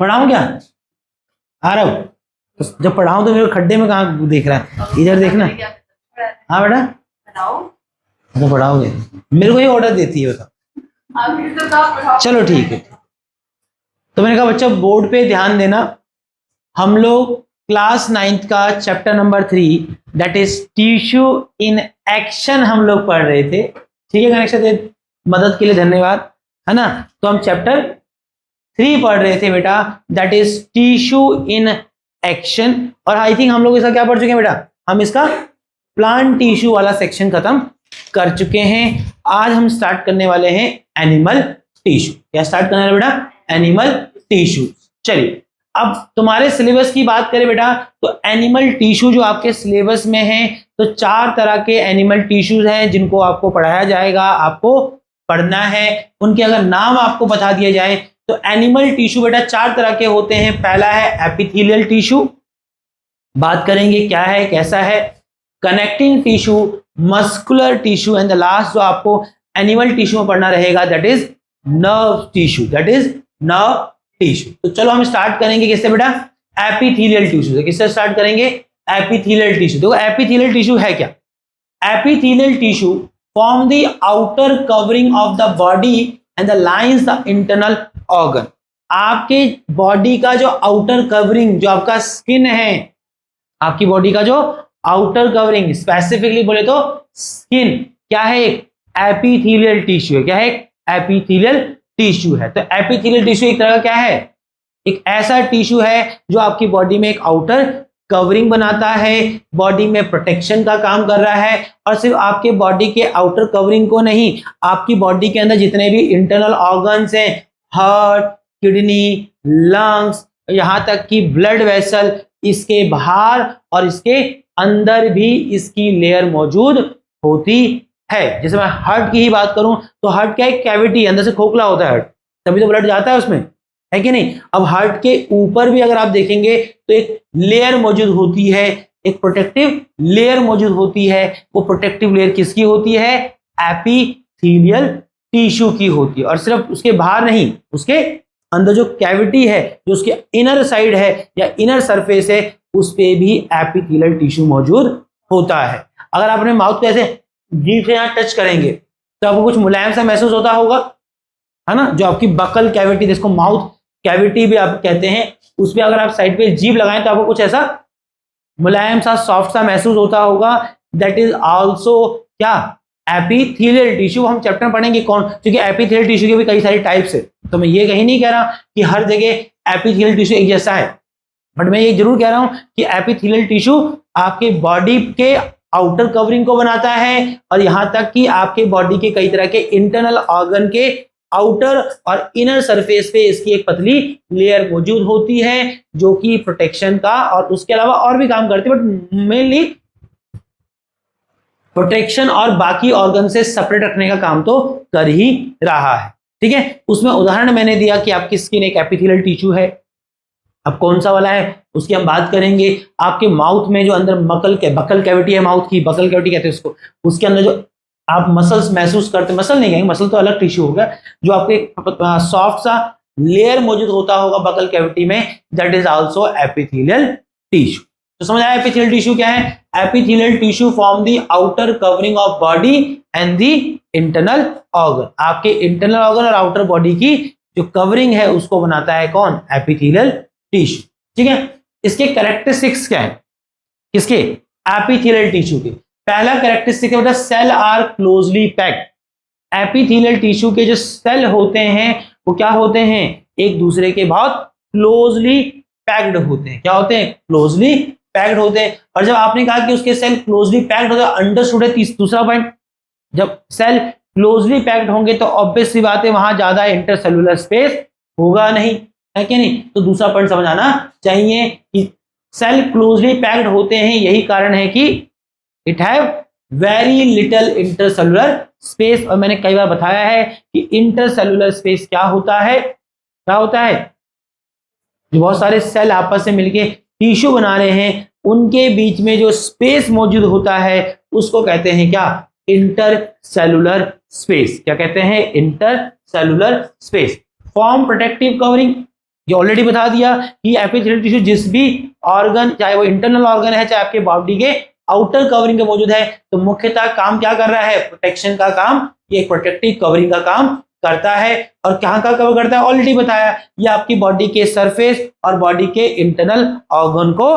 पढ़ाऊं क्या? आ रहा हूँ। तो जब पढ़ाऊं तो मेरे को खड्डे में कहाँ देख रहा है, इधर देखना। हाँ बेटा तो पढ़ाओगे, मेरे को ही ऑर्डर देती है बताओ। चलो ठीक है। तो मैंने कहा बच्चा बोर्ड पे ध्यान देना। हम लोग क्लास 9th का chapter number 3 that is tissue in action हम लोग पढ़ रहे थे। ठीक है, कनेक्शन दे मदद के लिए धन्यवाद, है ना। तो हम चैप्टर 3 पढ़ रहे थे बेटा, that is tissue in action. और आई थिंक हम लोग इसका क्या पढ़ चुके हैं बेटा, हम इसका प्लांट टिश्यू वाला सेक्शन खत्म कर चुके हैं। आज हम स्टार्ट करने वाले हैं एनिमल टिश्यू। क्या स्टार्ट करने वाले बेटा? Animal tissue. चलिए अब तुम्हारे सिलेबस की बात करें बेटा, तो एनिमल टिश्यू जो आपके सिलेबस में है, तो 4 तरह के एनिमल टिश्यूज हैं जिनको आपको पढ़ाया जाएगा, आपको पढ़ना है। उनके अगर नाम आपको बता दिए जाए तो एनिमल टिश्यू बेटा 4 तरह के होते हैं। पहला है एपिथेलियल टिश्यू, बात करेंगे क्या है कैसा है। Connecting tissue, muscular tissue, and the last जो आपको एनिमल टिश्यू में पढ़ना रहेगा that is nerve tissue, that is nerve tissue. तो चलो हम स्टार्ट करेंगे किससे बेटा? एपिथेलियल टिश्यू से। किससे स्टार्ट करेंगे? Epithelial tissue. देखो एपिथेलियल टिश्यू है क्या? Epithelial tissue form the outer covering of the body and the lines the internal organ. आपके बॉडी का जो आउटर कवरिंग, जो आपका स्किन है, आपकी बॉडी का जो आउटर कवरिंग, स्पेसिफिकली बोले तो स्किन क्या है? एक एपिथेलियल टिश्यू है। क्या है? एक एपिथेलियल टिश्यू है। तो एपिथेलियल टिश्यू एक तरह का क्या है? एक ऐसा टिश्यू है जो आपकी बॉडी में एक आउटर कवरिंग बनाता है, बॉडी में प्रोटेक्शन का काम कर रहा है। और सिर्फ आपके बॉडी के आउटर कवरिंग को नहीं, आपकी बॉडी के अंदर जितने भी इंटरनल ऑर्गन्स हैं, हार्ट, किडनी, लंग्स, यहाँ तक कि ब्लड वेसल, इसके बाहर और इसके अंदर भी इसकी लेयर मौजूद होती है। जैसे मैं हार्ट की ही बात करूं तो हार्ट क्या है? कैविटी, अंदर से खोखला होता है हार्ट, तभी तो ब्लड जाता है उसमें, है कि नहीं। अब हार्ट के ऊपर भी अगर आप देखेंगे तो एक लेयर मौजूद होती है, एक प्रोटेक्टिव लेयर मौजूद होती है। वो प्रोटेक्टिव लेयर किसकी होती है? एपिथेलियल टिश्यू की होती है। और सिर्फ उसके बाहर नहीं, उसके अंदर जो कैविटी है, जो उसके इनर साइड है या इनर सरफेस है, उस पे भी एपिथेलियल टिश्यू मौजूद होता है। अगर आप अपने माउथ को ऐसे जीभ से यहाँ टच करेंगे तो आपको कुछ मुलायम सा महसूस होता होगा, है ना। जो आपकी बकल कैविटी, जिसको माउथ कैविटी भी आप कहते हैं, उस पर अगर आप साइड पे जीभ लगाएं तो आपको कुछ ऐसा मुलायम सा, सॉफ्ट सा महसूस होता होगा। दैट इज आल्सो क्या? Epithelial tissue. हम चैप्टर में पढ़ेंगे कौन, क्योंकि एपिथेलियल टिश्यू के भी कई सारे टाइप्स है। तो मैं ये कहीं नहीं कह रहा कि हर जगह एपिथेलियल टिश्यू एक जैसा है, बट मैं ये जरूर कह रहा हूं कि एपिथेलियल टिश्यू आपके बॉडी के आउटर कवरिंग को बनाता है, और यहां तक कि आपके बॉडी के कई तरह के इंटरनल ऑर्गन के आउटर और इनर सरफेस पे इसकी एक पतली लेयर मौजूद होती है जो कि प्रोटेक्शन का और उसके अलावा और भी काम करती है, बट मेनली प्रोटेक्शन और बाकी ऑर्गन से सेपरेट रखने का काम तो कर ही रहा है। ठीक है, उसमें उदाहरण मैंने दिया कि आपकी स्किन एक एपिथेलियल टिश्यू है। अब कौन सा वाला है उसकी हम बात करेंगे। आपके माउथ में जो अंदर बकल कैविटी है, माउथ की बकल कैविटी कहते हैं उसको, उसके अंदर जो आप मसल्स महसूस करते, मसल नहीं कहेंगे, मसल तो अलग टिश्यू होगा, जो आपके सॉफ्ट सा लेयर मौजूद होता होगा बकल कैविटी में, that is also epithelial tissue. तो समझ आया एपिथेलियल टिश्यू क्या है? Epithelial tissue form the outer covering of body and the internal organ. आपके इंटरनल ऑर्गन और आउटर बॉडी की जो कवरिंग है उसको बनाता है कौन? Epithelial tissue. ठीक है, इसके कैरेक्टरिस्टिक्स क्या है? किसके? एपिथेलियल टिश्यू के। पहला कैरेक्टरिस्टिक है cell are closely packed. Epithelial tissue के जो सेल होते हैं वो क्या होते हैं? एक दूसरे के बहुत क्लोजली पैक्ड होते हैं। क्या होते हैं? क्लोजली पैक्ड होते हैं। और जब आपने कहा कि उसके सेल क्लोजली पैक्ड होते हैं, अंडरस्टूड है दूसरा पॉइंट, जब सेल क्लोजली पैक्ड होंगे तो ऑब्वियस सी बात है वहां ज्यादा इंटरसेलुलर स्पेस होगा नहीं, है कि नहीं। तो दूसरा पॉइंट समझ आना चाहिए कि सेल क्लोजली पैक्ड होते हैं, यही कारण है कि it have very little intercellular space. और मैंने कई बार बताया है कि इंटरसेलुलर स्पेस क्या होता है? क्या होता है? जो बहुत सारे सेल आपस में मिलके टिश्यू बना रहे हैं, उनके बीच में जो स्पेस मौजूद होता है उसको कहते हैं क्या? Intercellular space. क्या कहते हैं? Intercellular space. Form protective covering, ये ऑलरेडी बता दिया कि एपिथेलियल टिश्यू जिस भी ऑर्गन, चाहे वो इंटरनल ऑर्गन है चाहे आपके बॉडी के आउटर कवरिंग में मौजूद है, तो मुख्यतः काम क्या कर रहा है, प्रोटेक्शन का काम, ये प्रोटेक्टिव कवरिंग का काम करता है। और कहाँ का कवर करता है, ऑलरेडी बताया, ये आपकी बॉडी के सरफेस और बॉडी के इंटरनल ऑर्गन को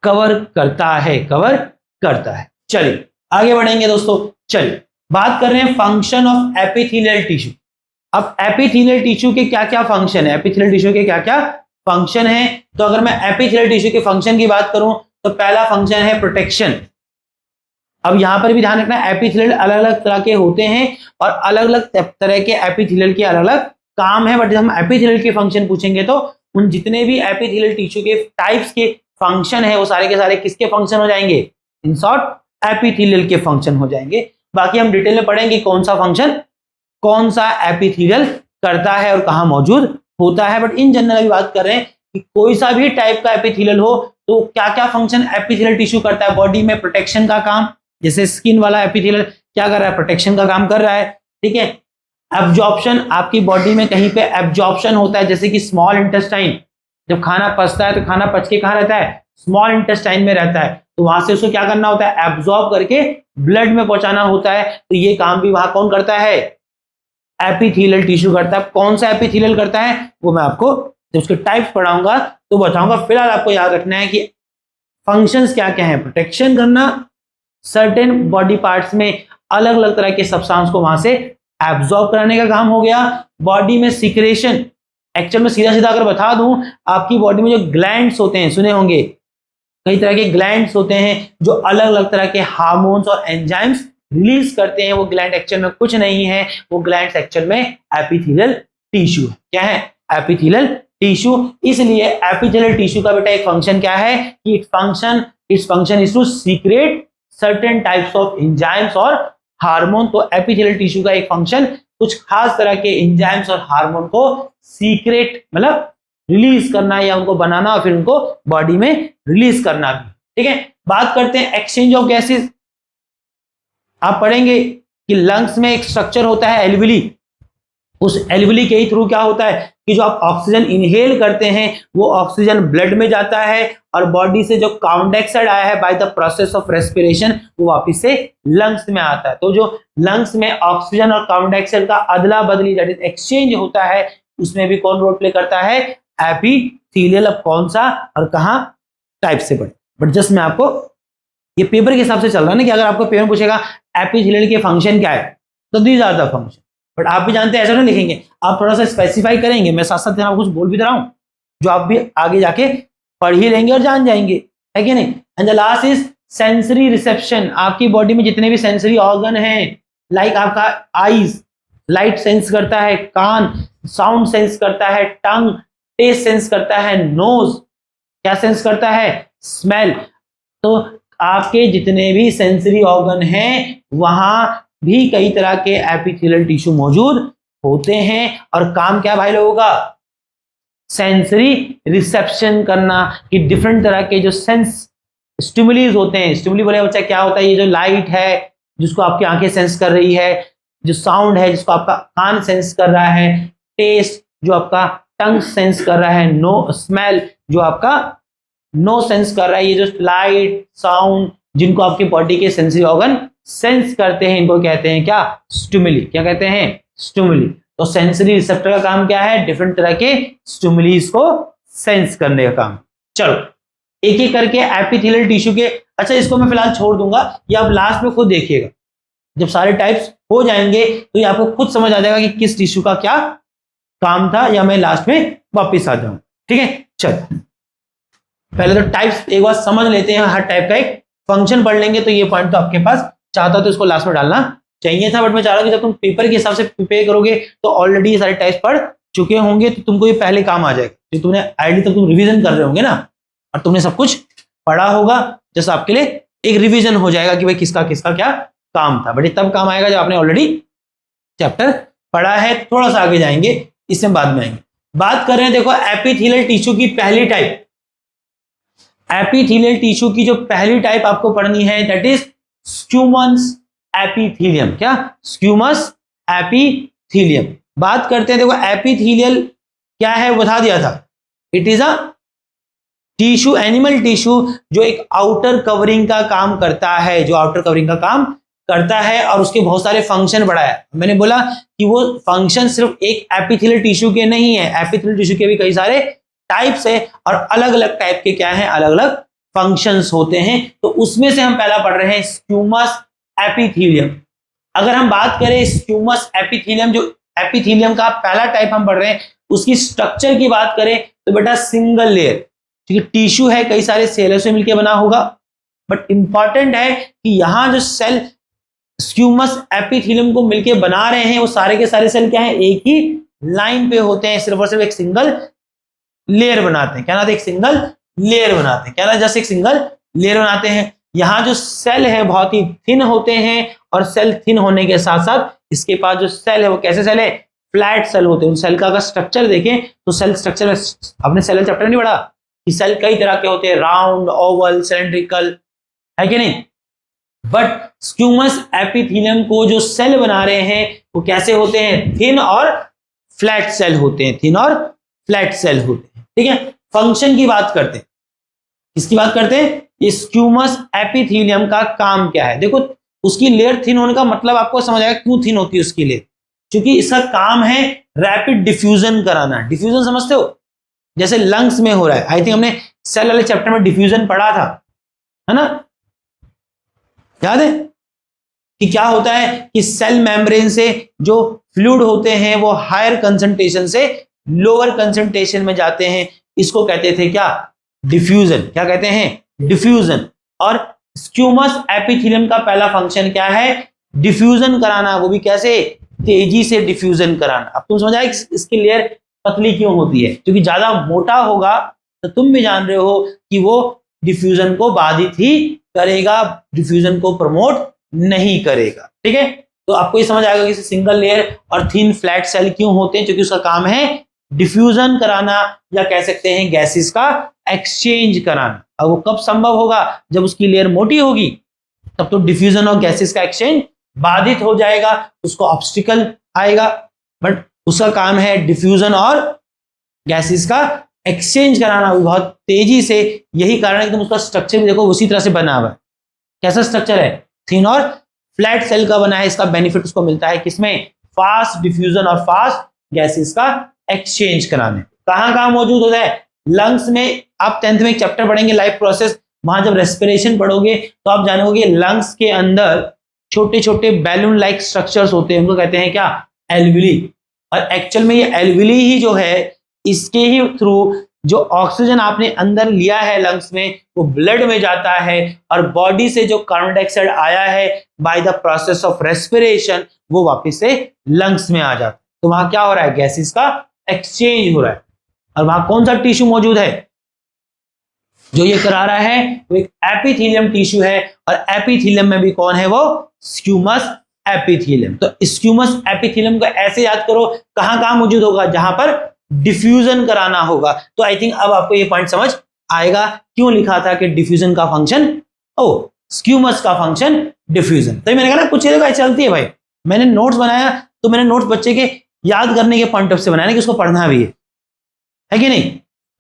कवर करता है, कवर करता है। चलिए आगे बढ़ेंगे दोस्तों। चलिए बात कर रहे हैं फंक्शन ऑफ एपिथेलियल टिश्यू। अब एपिथेलियल टिश्यू के क्या क्या फंक्शन है, एपिथेलियल टिश्यू के क्या क्या फंक्शन है। तो अगर मैं एपिथेलियल टिश्यू के फंक्शन की बात करूं तो पहला फंक्शन है प्रोटेक्शन। अब यहां पर भी ध्यान रखना, एपिथेलियल अलग अलग तरह के होते हैं और अलग अलग तरह के एपिथेलियल के अलग अलग काम है। बट जब हम एपिथेलियल के फंक्शन पूछेंगे तो उन जितने भी एपिथेलियल टिश्यू के टाइप्स के फंक्शन है वो सारे के सारे किसके फंक्शन हो जाएंगे, इन शॉर्ट एपिथेलियल के फंक्शन हो जाएंगे। बाकी हम डिटेल में पढ़ेंगे कौन सा फंक्शन कौन सा एपिथेलियल करता है और कहां मौजूद होता है। बट इन जनरल अभी बात कर रहे हैं कि कोई सा भी टाइप का एपिथेलियल हो तो क्या क्या फंक्शन एपिथेलियल टिश्यू करता है। बॉडी में प्रोटेक्शन का काम, जैसे स्किन वाला एपिथेलियल क्या कर रहा है, प्रोटेक्शन का काम कर रहा है, ठीक है। एब्जॉर्प्शन, आपकी बॉडी में कहीं पे एब्जॉर्प्शन होता है, जैसे कि स्मॉल इंटेस्टाइन, जब खाना पचता है तो खाना पच के कहाँ रहता है, स्मॉल इंटेस्टाइन में रहता है, तो वहां से उसको क्या करना होता है, एब्जॉर्ब करके ब्लड में पहुंचाना होता है। तो ये काम भी वहां कौन करता है, एपिथेलियल टिश्यू करता है। कौन सा एपिथेलियल करता है वो मैं आपको जब उसके टाइप्स पढ़ाऊंगा तो बताऊंगा। फिलहाल आपको याद रखना है कि फंक्शंस क्या क्या है, प्रोटेक्शन करना, सर्टेन बॉडी पार्ट्स में अलग अलग तरह के सब्सटेंस को वहां से एब्जॉर्ब कराने का काम हो गया। बॉडी में सिक्रेशन, एक्चुअल में सीधा सीधा अगर बता दूं, आपकी बॉडी में जो ग्लैंड्स होते हैं, सुने होंगे कई तरह के ग्लैंड्स होते हैं जो अलग अलग तरह के हार्मोन्स और एंजाइम्स रिलीज करते हैं। वो ग्लैंड एक्चुअल में कुछ नहीं है, वो ग्लैंड्स एक्चुअल में एपिथेलियल टिश्यू है। क्या है, एपिथेलियल टिश्यू। इसलिए एपिथेलियल टिश्यू का बेटा एक फंक्शन क्या है कि its function is to secrete certain types of enzymes और हार्मोन। तो एपिथेलियल टिश्यू का एक फंक्शन कुछ खास तरह के एंजाइम्स और हार्मोन को सीक्रेट मतलब रिलीज करना या उनको बनाना और फिर उनको बॉडी में रिलीज करना भी, ठीक है। बात करते हैं एक्सचेंज ऑफ गैसेस। आप पढ़ेंगे कि लंग्स में एक स्ट्रक्चर होता है एल्विली, उस एल्विली के ही थ्रू क्या होता है कि जो आप ऑक्सीजन इनहेल करते हैं वो ऑक्सीजन ब्लड में जाता है और बॉडी से जो कार्बन डाइऑक्साइड आया है by the process of respiration वो वापस से लंग्स में आता है। तो जो लंग्स में ऑक्सीजन और कार्बन डाइऑक्साइड का अदला बदली दैट इज एक्सचेंज होता है, उसमें भी कौन रोल प्ले करता है, एपिथेलियल। अब कौन सा और कहां टाइप से पढ़े, बट जस्ट मैं आपको ये पेपर के हिसाब से चल रहा है ना कि अगर आपको पेपर पूछेगा एपिथेलियल के फंक्शन क्या है तो these are the function. But आप भी जानते हैं ऐसा नहीं लिखेंगे, आप थोड़ा सा स्पेसिफाई करेंगे। मैं साथ साथ आपको कुछ बोल भी दे रहा हूं जो आप भी आगे जाके पढ़ ही लेंगे और जान जाएंगे, है कि नहीं। And the last is sensory reception. आपकी बॉडी में जितने भी सेंसरी ऑर्गन हैं, लाइक आपका आईज लाइट सेंस करता है, कान साउंड सेंस करता है, टंग टेस्ट सेंस करता है, नोज क्या सेंस करता है, स्मेल। तो आपके जितने भी सेंसरी ऑर्गन हैं वहां भी कई तरह के एपिथेलियल टिश्यू मौजूद होते हैं और काम क्या भाई लोगों का, सेंसरी रिसेप्शन करना कि डिफरेंट तरह के जो सेंस स्टिमुलीज होते हैं। स्टिमुली बोले बच्चा क्या होता है, ये जो लाइट है जिसको आपकी आंखें सेंस कर रही है, जो साउंड है जिसको आपका कान सेंस कर रहा है, टेस्ट जो आपका टंग सेंस कर रहा है, नो स्मेल जो आपका नो सेंस कर रहा है। ये जो लाइट साउंड जिनको आपकी बॉडी के सेंसरी ऑर्गन सेंस करते हैं इनको कहते हैं क्या, स्टिमुली। क्या कहते हैं, स्टिमुली। तो सेंसरी रिसेप्टर का काम क्या है, डिफरेंट तरह के स्टिमुलीज को सेंस करने का काम। चलो एक एक करके एपिथेलियल टिश्यू के, अच्छा इसको मैं फिलहाल छोड़ दूंगा, ये आप लास्ट में खुद देखिएगा। जब सारे टाइप्स हो जाएंगे तो ये आपको खुद समझ आ जाएगा कि किस टिश्यू का क्या काम था, या मैं लास्ट में वापिस आ जाऊं, ठीक है। चलो पहले तो टाइप्स एक बार समझ लेते हैं, हर टाइप का एक फंक्शन पढ़ लेंगे। तो ये पॉइंट तो आपके पास चाहता तो इसको लास्ट में डालना चाहिए था, बट मैं चाह रहा हूं कि जब तुम पेपर के हिसाब से प्रिपेयर करोगे तो ऑलरेडी ये सारे टाइप्स पढ़ चुके होंगे, तो तुमको ये पहले काम आ जाएगा। जो तुमने आईडी तक तुम रिवीजन कर रहे होंगे ना, और तुमने सब कुछ पढ़ा होगा, जैसे आपके लिए एक रिवीजन हो जाएगा कि भाई किसका किसका क्या काम था। बट ये तब काम आएगा जब आपने ऑलरेडी चैप्टर पढ़ा है। थोड़ा सा आगे जाएंगे, इसमें बाद में आएंगे। बात कर रहे हैं देखो एपिथेलियल टिश्यू की पहली टाइप। एपिथेलियल टिश्यू की जो पहली टाइप आपको पढ़नी है दैट इज स्क्यूमस एपिथेलियम। क्या, स्क्यूमस एपिथेलियम। बात करते हैं देखो एपिथेलियल क्या है बता दिया था, it is a tissue, animal tissue जो एक आउटर कवरिंग का काम करता है, जो आउटर कवरिंग का काम करता है और उसके बहुत सारे फंक्शन बढ़ाया। मैंने बोला कि वो फंक्शन सिर्फ एक एपिथेलियल टिश्यू के नहीं है, एपिथेलियल टिश्यू के भी कई सारे टाइप्स है और अलग अलग टाइप के क्या है, अलग अलग फंक्शंस होते हैं। तो उसमें से हम पहला पढ़ रहे हैं स्क्यूमस एपिथेलियम। अगर हम बात करें स्क्यूमस एपिथेलियम, जो एपिथेलियम का पहला टाइप हम पढ़ रहे हैं, उसकी स्ट्रक्चर की बात करें तो बेटा सिंगल लेयर, क्योंकि टिश्यू है कई सारे सेलों से मिलकर बना होगा, बट इंपॉर्टेंट है कि यहां जो सेल स्क्यूमस एपिथेलियम को मिलके बना रहे हैं वो सारे के सारे सेल क्या है, एक ही लाइन पे होते हैं, सिर्फ और सिर्फ एक सिंगल लेयर बनाते हैं। क्या ना, एक सिंगल लेयर बनाते हैं, क्या ना, जस्ट एक सिंगल लेयर बनाते हैं। यहाँ जो सेल है बहुत ही थिन होते हैं और सेल थिन होने के साथ साथ इसके पास जो सेल है वो कैसे सेल है, फ्लैट सेल होते हैं। उन सेल का अगर स्ट्रक्चर देखें तो सेल स्ट्रक्चर अपने सेल चैप्टर नहीं पढ़ा कि सेल कई तरह के होते हैं, राउंड, ओवल, सिलेंड्रिकल, है कि नहीं। बट स्क्यूमस एपिथेलियम को जो सेल बना रहे हैं वो कैसे होते हैं, थिन और फ्लैट सेल होते हैं, थिन और फ्लैट सेल होते हैं। ठीक है, फंक्शन की बात करते हैं, किसकी बात करते हैं, ये स्क्यूमस एपिथेलियम का काम क्या है। देखो उसकी लेयर थिन होने का मतलब आपको समझ आएगा क्यों थिन होती है उसकी लेयर, क्योंकि इसका काम है रैपिड डिफ्यूजन कराना। डिफ्यूजन समझते हो, जैसे लंग्स में हो रहा है, आई थिंक हमने सेल वाले चैप्टर में डिफ्यूजन पढ़ा था, है ना, याद है कि क्या होता है कि सेल मेम्ब्रेन से जो फ्लूइड होते हैं वो हायर कंसंट्रेशन से लोअर कंसंट्रेशन में जाते हैं, इसको कहते थे क्या, डिफ्यूजन। क्या कहते हैं, डिफ्यूजन। और स्क्यूमस एपिथेलियम का पहला फंक्शन क्या है, डिफ्यूजन कराना, वो भी कैसे, तेजी से डिफ्यूजन कराना। अब तुम समझ आए इसकी लेयर पतली क्यों होती है, क्योंकि ज्यादा मोटा होगा तो तुम भी जान रहे हो कि वो डिफ्यूजन को बाधित ही करेगा, डिफ्यूजन को प्रमोट नहीं करेगा। ठीक है, तो आपको ये समझ आएगा कि सिंगल लेयर और थिन फ्लैट सेल क्यों होते हैं, क्योंकि उसका काम है डिफ्यूजन कराना, या कह सकते हैं गैसेस का एक्सचेंज कराना। और वो कब संभव होगा, जब उसकी लेयर मोटी होगी, तब तो डिफ्यूजन और गैसेस का एक्सचेंज बाधित हो जाएगा, उसको ऑब्स्टिकल आएगा। बट उसका काम है डिफ्यूजन और गैसेस का एक्सचेंज कराना, वो बहुत तेजी से। यही कारण है कि तुम उसका स्ट्रक्चर भी देखो उसी तरह से बना हुआ है। कैसा स्ट्रक्चर है, थिन और फ्लैट सेल का बना है। इसका बेनिफिट उसको मिलता है किसमें, फास्ट डिफ्यूजन और फास्ट गैसेस का एक्सचेंज कराने। कहां कहां मौजूद होता है, लंग्स में। आप 10th में एक चैप्टर पढ़ेंगे लाइफ प्रोसेस, वहां जब रेस्पिरेशन पढ़ोगे तो आप जानोगे लंग्स के अंदर छोटे छोटे बैलून लाइक स्ट्रक्चर्स होते हैं, उनको कहते हैं क्या, एल्विली। और एक्चुअल में ये एल्विली ही जो है, इसके ही थ्रू जो ऑक्सीजन आपने अंदर लिया है लंग्स में, वो ब्लड में जाता है, और बॉडी से जो कार्बन डाइऑक्साइड आया है by the process of respiration, वो वापस से लंग्स में आ जाता है। तो वहां क्या हो रहा है, गैसेस का एक्सचेंज हो रहा है। और वहां कौन सा टिश्यू मौजूद है जो ये करा रहा है, वो एक एपिथेलियम टिश्यू है। और एपिथेलियम में भी कौन है, वो स्क्यूमस एपिथेलियम। तो स्क्यूमस एपिथेलियम को ऐसे याद करो, कहां कहां मौजूद होगा, जहां पर डिफ्यूजन कराना होगा। तो आई थिंक अब आपको ये पॉइंट समझ आएगा क्यों लिखा था कि डिफ्यूजन का फंक्शन, ओ स्क्यूमस का फंक्शन डिफ्यूजन। तो मैंने कहा ना कुछ चीजें ऐसी चलती है भाई। मैंने नोट्स बनाया तो मैंने नोट्स बच्चे के याद करने के पॉइंट ऑफ से बनाया ना, कि उसको पढ़ना भी है कि नहीं,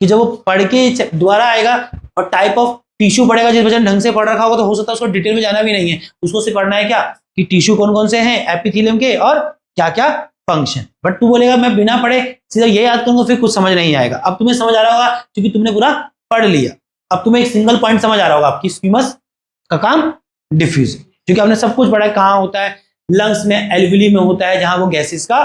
कि जब वो पढ़ के दोबारा आएगा और टाइप ऑफ टिश्यू पढ़ेगा, जिस बच्चे ने ढंग से पढ़ रखा होगा तो हो सकता है उसको डिटेल में जाना भी नहीं है, उसको सिर्फ पढ़ना है क्या, कि टिश्यू कौन कौन से हैं एपिथेलियम के और क्या क्या फंक्शन। बट तू बोलेगा मैं बिना पढ़े सीधा ये याद करूंगा, फिर कुछ समझ नहीं आएगा। अब तुम्हें समझ आ रहा होगा क्योंकि तुमने पूरा पढ़ लिया। अब तुम्हें एक सिंगल पॉइंट समझ आ रहा होगा, आपकी स्क्यूमस का काम डिफ्यूजन, क्योंकि आपने सब कुछ पढ़ा है। कहाँ होता है, लंग्स में, एल्विली में होता है, जहां वो गैसेस का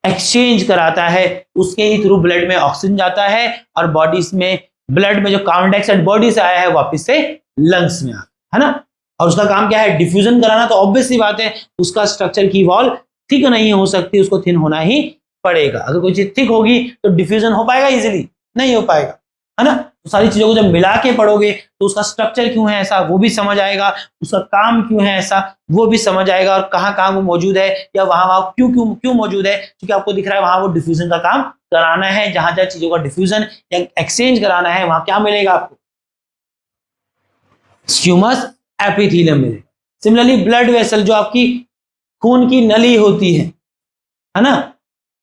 एक्सचेंज कराता है, उसके ही थ्रू ब्लड में ऑक्सीजन जाता है, और बॉडीज में ब्लड में जो कार्बन डाइऑक्साइड बॉडी से आया है वापस से लंग्स में आता है ना। और उसका काम क्या है, डिफ्यूजन कराना। तो ऑब्वियस सी बात है उसका स्ट्रक्चर की वॉल थिक नहीं हो सकती, उसको थिन होना ही पड़ेगा। अगर कोई चीज थिक होगी तो डिफ्यूजन हो पाएगा, इजीली नहीं हो पाएगा, है ना। तो सारी चीजों को जब मिला के पढ़ोगे तो उसका स्ट्रक्चर क्यों है ऐसा वो भी समझ आएगा, उसका काम क्यों है ऐसा वो भी समझ आएगा, और कहाँ कहाँ वो मौजूद है, या वहां वहां क्यों क्यों क्यों मौजूद है, क्योंकि आपको दिख रहा है वहां वो डिफ्यूजन का काम कराना है। जहां जहां चीजों का डिफ्यूजन या एक्सचेंज कराना है, वहां क्या मिलेगा आपको, स्क्यूमस एपिथेलियम मिलेगा। सिमिलरली ब्लड वेसल, जो आपकी खून की नली होती है ना,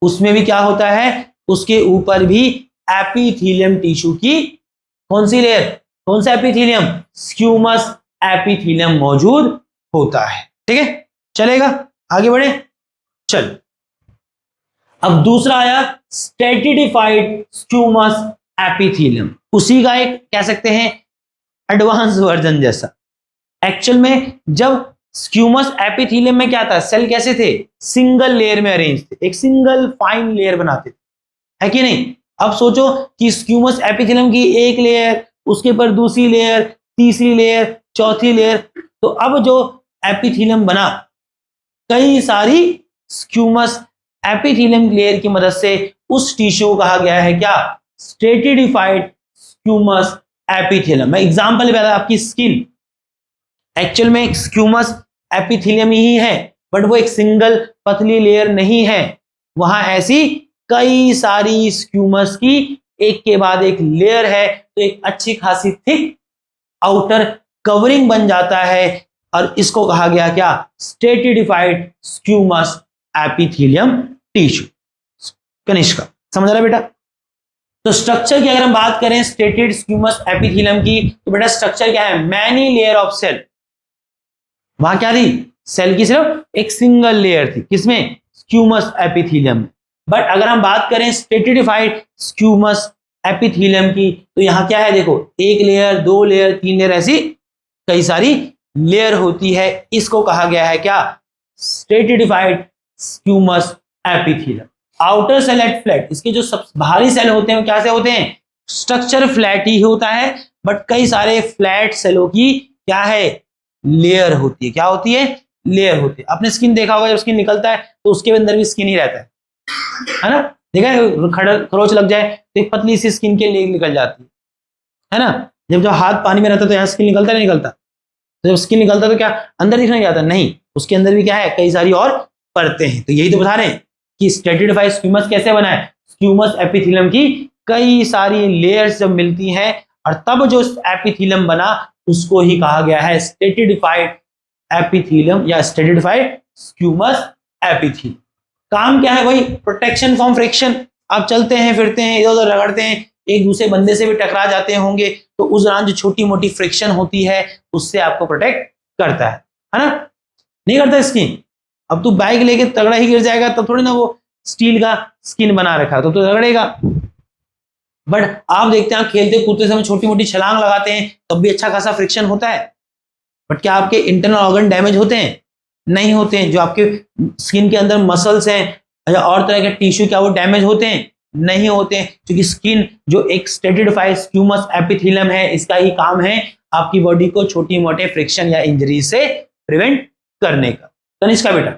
उसमें भी क्या होता है, उसके ऊपर भी एपिथेलियम टिश्यू की कौन सी लेयर, कौन सा एपिथेलियम, स्क्यूमस एपिथेलियम मौजूद होता है। ठीक है, चलेगा, आगे बढ़े। चल, अब दूसरा आया स्ट्रेटिफाइड स्क्यूमस एपिथेलियम, उसी का एक कह सकते हैं एडवांस वर्जन जैसा। एक्चुअल में जब स्क्यूमस एपिथेलियम में क्या था, सेल कैसे थे, सिंगल लेयर में अरेंज थे, एक सिंगल फाइन लेयर बनाते थे, है कि नहीं। अब सोचो कि स्क्यूमस एपिथेलियम की एक लेयर, उसके ऊपर दूसरी लेयर, तीसरी लेयर, चौथी लेयर, तो अब जो एपिथेलियम बना, कई सारी स्क्यूमस एपिथेलियम लेयर की मदद से उस टिश्यू को कहा गया है क्या, स्ट्रेटिफाइड स्क्यूमस एपिथेलियम। मैं एग्जांपल बता, आपकी स्किन एक्चुअल में एक स्क्यूमस एपिथेलियम ही है, बट वो एक सिंगल पतली लेयर नहीं है, वहां ऐसी कई सारी स्क्यूमस की एक के बाद एक लेयर है, तो एक अच्छी खासी थिक आउटर कवरिंग बन जाता है, और इसको कहा गया क्या, stratified squamous epithelium tissue. Kanishka समझ रहा बेटा। तो स्ट्रक्चर की अगर हम बात करें स्ट्रेटेड स्क्यूमस एपिथेलियम की, तो बेटा स्ट्रक्चर क्या है, मैनी लेयर ऑफ सेल। वहां क्या थी, सेल की सिर्फ एक सिंगल लेयर थी, किसमें, स्क्यूमस एपिथेलियम में। बट अगर हम बात करें स्ट्रेटिफाइड स्क्यूमस एपिथेलियम की, तो यहां क्या है, देखो एक लेयर, दो लेयर, तीन लेयर, ऐसी कई सारी लेयर होती है, इसको कहा गया है क्या, stratified squamous epithelium. Outer cell at flat, इसके जो सब बाहरी सेल होते हैं वो कैसे होते हैं, स्ट्रक्चर फ्लैट ही होता है, बट कई सारे फ्लैट सेलों की क्या है, लेयर होती है। क्या होती है, लेयर होती है। आपने स्किन देखा होगा, जब स्किन निकलता है तो उसके अंदर भी स्किन ही रहता है ना। देखा है, खरोच लग जाए तो एक पतली सी स्किन के लेयर निकल जाती है ना। जब हाथ पानी में रहता है तो यहाँ स्किन निकलता नहीं निकलता, तो जब स्किन निकलता तो क्या अंदर दिखने जाता, नहीं, उसके अंदर भी क्या है, कई सारी और परतें हैं। तो यही तो बता रहे हैं कि स्ट्रेटिफाइड स्क्यूमस कैसे बना है, स्क्यूमस एपिथेलियम की कई सारी लेयर्स जब मिलती हैं, और तब जो एपिथेलियम बना उसको ही कहा गया है स्ट्रेटिफाइड एपिथेलियम या स्ट्रेटिफाइड स्क्यूमस एपिथेलियम। काम क्या है, वही प्रोटेक्शन फ्रॉम फ्रिक्शन। आप चलते हैं, फिरते हैं, इधर उधर रगड़ते हैं, एक दूसरे बंदे से भी टकरा जाते होंगे, तो उस दौरान जो छोटी मोटी फ्रिक्शन होती है उससे आपको प्रोटेक्ट करता है ना। नहीं करता स्किन। अब तू बाइक लेके तगड़ा ही गिर जाएगा तब थोड़ी ना वो स्टील का स्किन बना रखा, तो रगड़ेगा। बट आप देखते हैं, खेलते कूदते समय छोटी मोटी छलांग लगाते हैं, तब भी अच्छा खासा फ्रिक्शन होता है। बट क्या आपके इंटरनल ऑर्गन डैमेज होते हैं, नहीं होते हैं। जो आपके स्किन के अंदर मसल्स हैं या और तरह के टिश्यू, क्या वो डैमेज होते हैं, नहीं होते हैं। क्योंकि स्किन जो एक स्ट्रेटिफाइड स्क्यूमस एपिथेलियम है, इसका ही काम है आपकी बॉडी को छोटी मोटे फ्रिक्शन या इंजरी से प्रिवेंट करने का। तनिष्का बेटा,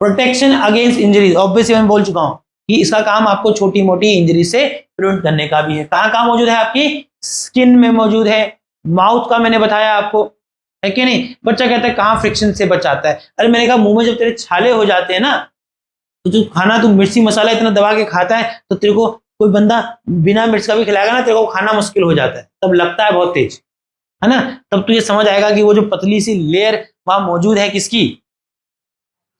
प्रोटेक्शन अगेंस्ट इंजरीज, ऑब्वियसली मैं बोल चुका हूं कि इसका काम आपको छोटी मोटी इंजरी से प्रिवेंट करने का भी है। कहां कहां मौजूद है, आपकी स्किन में मौजूद है, माउथ का मैंने बताया आपको, है कि नहीं। बच्चा कहता है कहां फ्रिक्शन से बचाता है, अरे मैंने कहा मुंह में जब तेरे छाले हो जाते हैं ना, तो जो खाना तू मिर्ची मसाला इतना दबा के खाता है, तो तेरे को कोई बंदा बिना मिर्च का भी खिलाएगा ना, तेरे को खाना मुश्किल हो जाता है, तब लगता है बहुत तेज, है ना। तब तू ये समझ आएगा कि वो जो पतली सी लेयर वहां मौजूद है, किसकी,